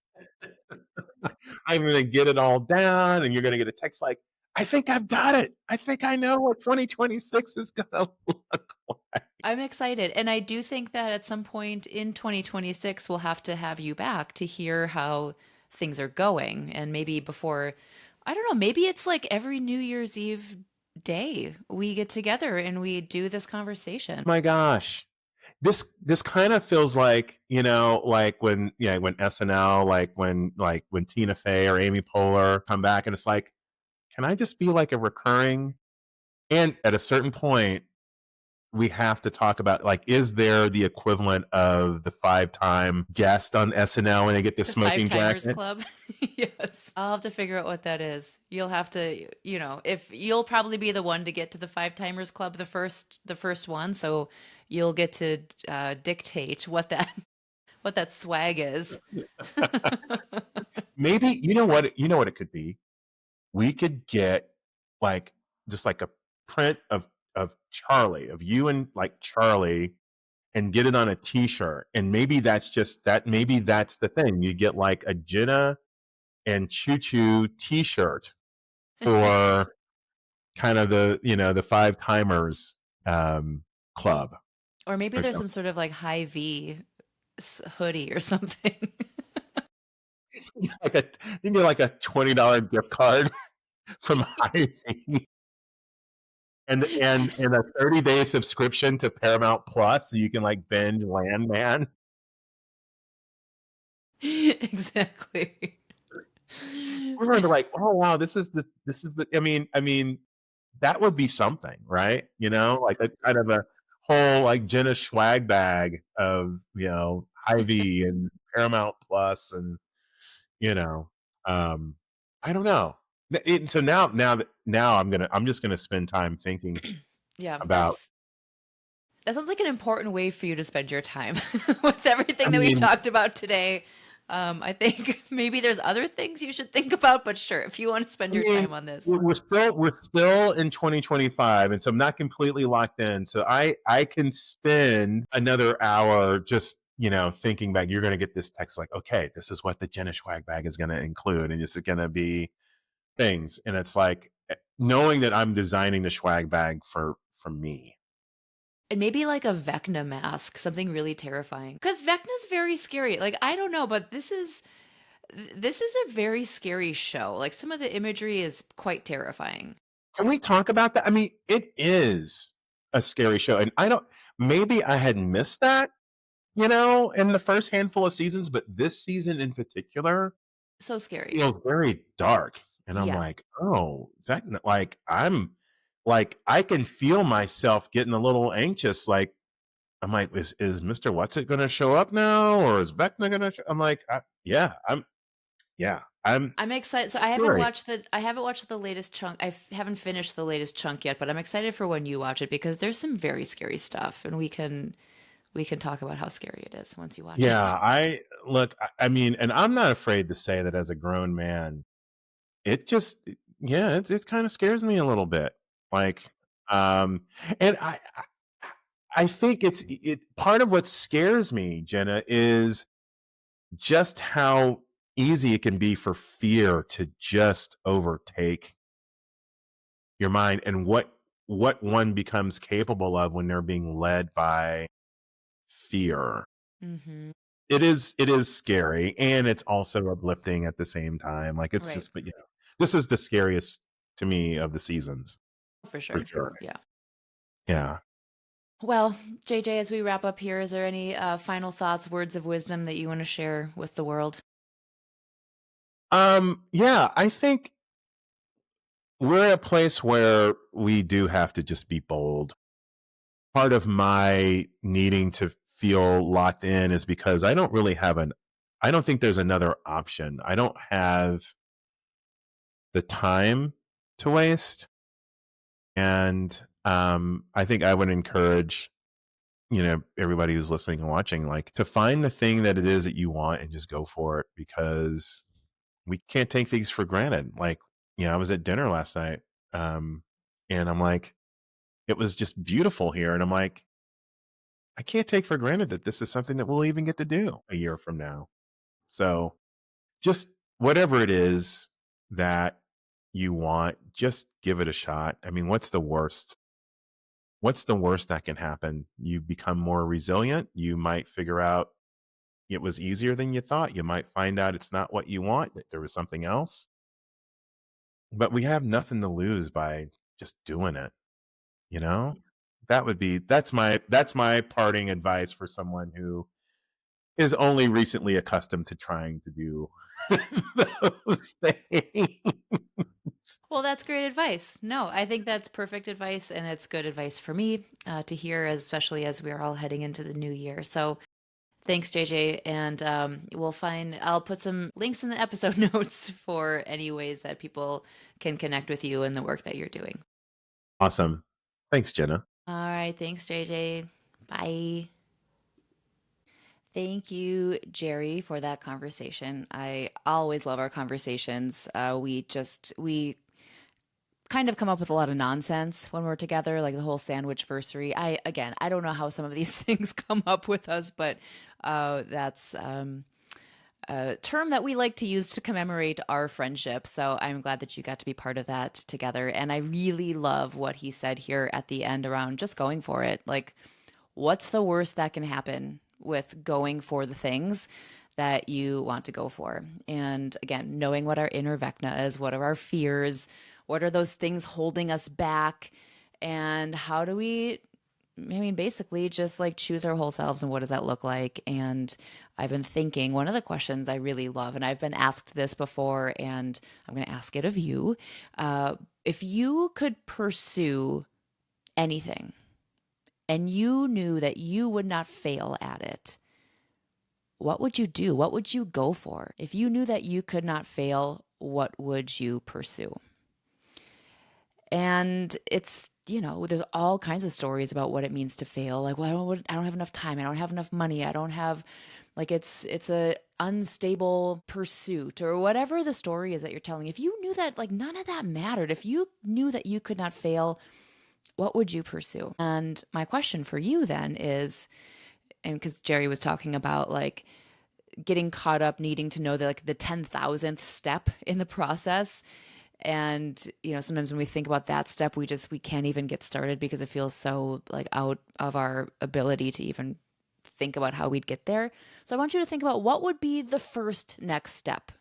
[SPEAKER 2] I'm gonna get it all down and you're gonna get a text like, I think I've got it. I think I know what 2026 is gonna look like.
[SPEAKER 1] I'm excited. And I do think that at some point in 2026, we'll have to have you back to hear how things are going. And maybe before, I don't know, maybe it's like every New Year's Eve day we get together and we do this conversation.
[SPEAKER 2] My gosh. this kind of feels like, like when, when SNL, like when Tina Fey or Amy Poehler come back, and it's like, can I just be like a recurring? And at a certain point, we have to talk about, like, is there the equivalent of the 5-time guest on SNL when they get the
[SPEAKER 1] The Five
[SPEAKER 2] smoking
[SPEAKER 1] Timers
[SPEAKER 2] jacket?
[SPEAKER 1] Club. Yes. I'll have to figure out what that is. You'll have to, if you'll probably be the one to get to the Five Timers Club, the first one, so you'll get to dictate what that swag is.
[SPEAKER 2] Maybe, you know what it could be. We could get, like, just like a print of Charlie, of you and like Charlie, and get it on a T-shirt. And maybe that's just that. Maybe that's the thing. You get like a Jenna and Choo Choo T-shirt for kind of the 5-timers club
[SPEAKER 1] Or maybe
[SPEAKER 2] or
[SPEAKER 1] there's
[SPEAKER 2] something.
[SPEAKER 1] some sort of like high V hoodie or something.
[SPEAKER 2] Like a you get like a $20 gift card from Hy-Vee, and a 30-day subscription to Paramount Plus, so you can like binge Landman.
[SPEAKER 1] Exactly.
[SPEAKER 2] We're gonna be like, oh wow, this is the. I mean, that would be something, right? Like a kind of a whole like Jenna swag bag of Hy-Vee and Paramount Plus, and you know, um, I don't know. So now I'm just gonna spend time thinking
[SPEAKER 1] Yeah,
[SPEAKER 2] about.
[SPEAKER 1] that sounds like an important way for you to spend your time with
[SPEAKER 2] I
[SPEAKER 1] everything that we
[SPEAKER 2] mean,
[SPEAKER 1] talked about today. I think maybe there's other things you should think about, but sure, if you want to spend
[SPEAKER 2] I
[SPEAKER 1] your
[SPEAKER 2] mean,
[SPEAKER 1] time on this.
[SPEAKER 2] we're still in 2025, and so I'm not completely locked in. So I can spend another hour just thinking back. You're going to get this text like, okay, this is what the Jenna swag bag is going to include, and it's going to be things. And it's like knowing that I'm designing the swag bag for me.
[SPEAKER 1] And maybe like a Vecna mask, something really terrifying. Because Vecna's very scary. Like, I don't know, but this is a very scary show. Like some of the imagery is quite terrifying.
[SPEAKER 2] Can we talk about that? I mean, it is a scary show, and I don't. Maybe I had missed that, in the first handful of seasons, but this season in particular
[SPEAKER 1] So scary.
[SPEAKER 2] feels very dark. And I'm
[SPEAKER 1] Yeah.
[SPEAKER 2] like, oh, that, like, I can feel myself getting a little anxious. Like, I'm like, is Mr. What's it going to show up now? Or is Vecna going to, I'm like, yeah, I'm
[SPEAKER 1] I'm excited. So I haven't
[SPEAKER 2] worried.
[SPEAKER 1] watched the latest chunk. Haven't finished the latest chunk yet, but I'm excited for when you watch it because there's some very scary stuff, and we can talk about how scary it is once you watch
[SPEAKER 2] Yeah,
[SPEAKER 1] it.
[SPEAKER 2] I mean, and I'm not afraid to say that as a grown man, it just, yeah, it kind of scares me a little bit. Like, um, and I think part of what scares me, Jenna, is just how easy it can be for fear to just overtake your mind, and what one becomes capable of when they're being led by fear.
[SPEAKER 1] Hmm.
[SPEAKER 2] It is scary, and it's also uplifting at the same time. Like, it's
[SPEAKER 1] Right.
[SPEAKER 2] just, but this is the scariest to me of the seasons,
[SPEAKER 1] For
[SPEAKER 2] for
[SPEAKER 1] sure.
[SPEAKER 2] sure.
[SPEAKER 1] Yeah.
[SPEAKER 2] Yeah.
[SPEAKER 1] Well, JJ, as we wrap up here, is there any final thoughts, words of wisdom that you want to share with the world?
[SPEAKER 2] Yeah, I think we're at a place where we do have to just be bold. Part of my needing to feel locked in is because I don't think there's another option. I don't have the time to waste. And I think I would encourage, everybody who's listening and watching, like, to find the thing that it is that you want and just go for it, because we can't take things for granted. Like, I was at dinner last night, um, and I'm like, it was just beautiful here. And I'm like, I can't take for granted that this is something that we'll even get to do a year from now. So just whatever it is that you want, just give it a shot. I mean, what's the worst? What's the worst that can happen? You become more resilient. You might figure out it was easier than you thought. You might find out it's not what you want, that there was something else. But we have nothing to lose by just doing it, you know? that's my parting advice for someone who is only recently accustomed to trying to do those things.
[SPEAKER 1] Well, that's great advice. No, I think that's perfect advice, and it's good advice for me to hear, especially as we're all heading into the new year. So thanks, JJ. And I'll put some links in the episode notes for any ways that people can connect with you and the work that you're doing.
[SPEAKER 2] Awesome. Thanks, Jenna.
[SPEAKER 1] All right. Thanks, JJ. Bye. Thank you, Jerry, for that conversation. I always love our conversations. We kind of come up with a lot of nonsense when we're together, like the whole sandwich versary. I don't know how some of these things come up with us, but that's a term that we like to use to commemorate our friendship. So I'm glad that you got to be part of that together. And I really love what he said here at the end around just going for it. Like, what's the worst that can happen with going for the things that you want to go for? And again, knowing what our inner Vecna is, what are our fears, what are those things holding us back, and how do we, basically just like choose our whole selves, and what does that look like? And I've been thinking, one of the questions I really love, and I've been asked this before, and I'm going to ask it of you. If you could pursue anything and you knew that you would not fail at it, what would you do? What would you go for? If you knew that you could not fail, what would you pursue? And there's all kinds of stories about what it means to fail. Like, well, I don't have enough time. I don't have enough money. I don't have, like, it's a unstable pursuit, or whatever the story is that you're telling. If you knew that, like, none of that mattered, if you knew that you could not fail, what would you pursue? And my question for you then is, and because Jerry was talking about like getting caught up needing to know like the 10,000th step in the process. And, sometimes when we think about that step, we can't even get started because it feels so like out of our ability to even think about how we'd get there. So I want you to think about what would be the first next step.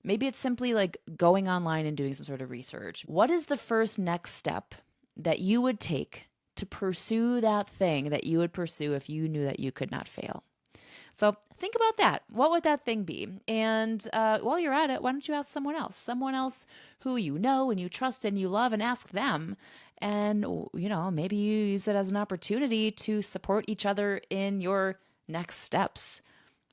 [SPEAKER 1] Maybe it's simply like going online and doing some sort of research. What is the first next step that you would take to pursue that thing that you would pursue if you knew that you could not fail? So think about that. What would that thing be? And while you're at it, why don't you ask someone else who you know and you trust and you love, and ask them. And, maybe you use it as an opportunity to support each other in your next steps.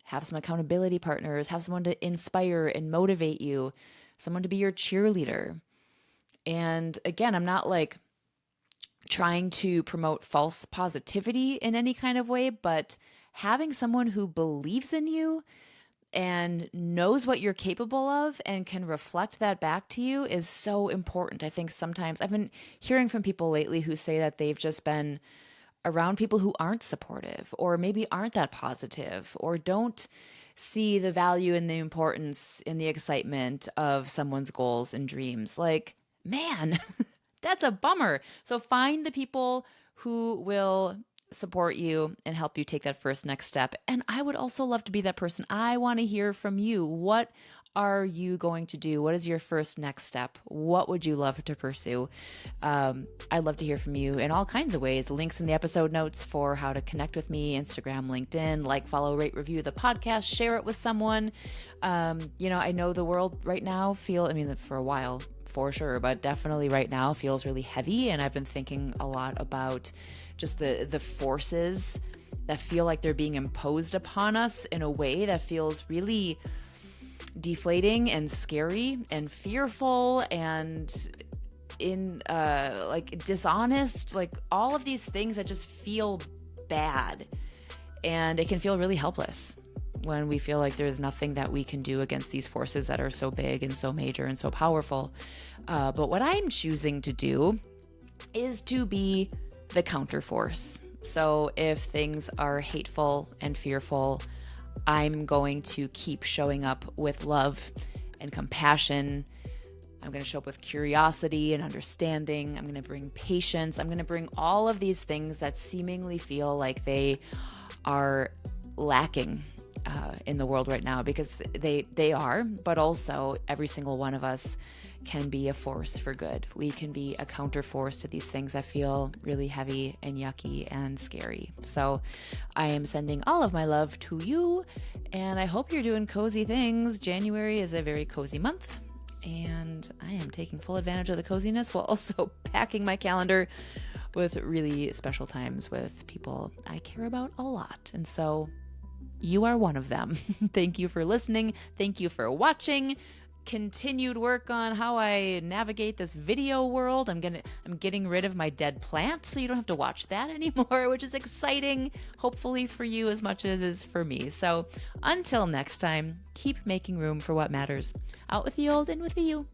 [SPEAKER 1] Have some accountability partners, have someone to inspire and motivate you, someone to be your cheerleader. And again, I'm not like trying to promote false positivity in any kind of way, but having someone who believes in you and knows what you're capable of and can reflect that back to you is so important. I think sometimes I've been hearing from people lately who say that they've just been around people who aren't supportive, or maybe aren't that positive, or don't see the value and the importance in the excitement of someone's goals and dreams. Like, man, that's a bummer. So find the people who will support you and help you take that first next step. And I would also love to be that person. I want to hear from you. What are you going to do? What is your first next step? What would you love to pursue? I'd love to hear from you in all kinds of ways. Links in the episode notes for how to connect with me: Instagram, LinkedIn, like, follow, rate, review the podcast, share it with someone. I know the world right now for a while, for sure, but definitely right now feels really heavy. And I've been thinking a lot about just the forces that feel like they're being imposed upon us in a way that feels really deflating and scary and fearful and dishonest, like all of these things that just feel bad. And it can feel really helpless when we feel like there's nothing that we can do against these forces that are so big and so major and so powerful. But what I'm choosing to do is to be the counterforce. So if things are hateful and fearful, I'm going to keep showing up with love and compassion. I'm going to show up with curiosity and understanding. I'm going to bring patience. I'm going to bring all of these things that seemingly feel like they are lacking in the world right now, because they are, but also every single one of us can be a force for good. We can be a counter force to these things that feel really heavy and yucky and scary. So I am sending all of my love to you, and I hope you're doing cozy things. January is a very cozy month, and I am taking full advantage of the coziness while also packing my calendar with really special times with people I care about a lot. And so you are one of them. Thank you for listening. Thank you for watching. Continued work on how I navigate this video world. I'm getting rid of my dead plants, so you don't have to watch that anymore, which is exciting, hopefully for you as much as it is for me. So until next time, keep making room for what matters. Out with the old, in with the you.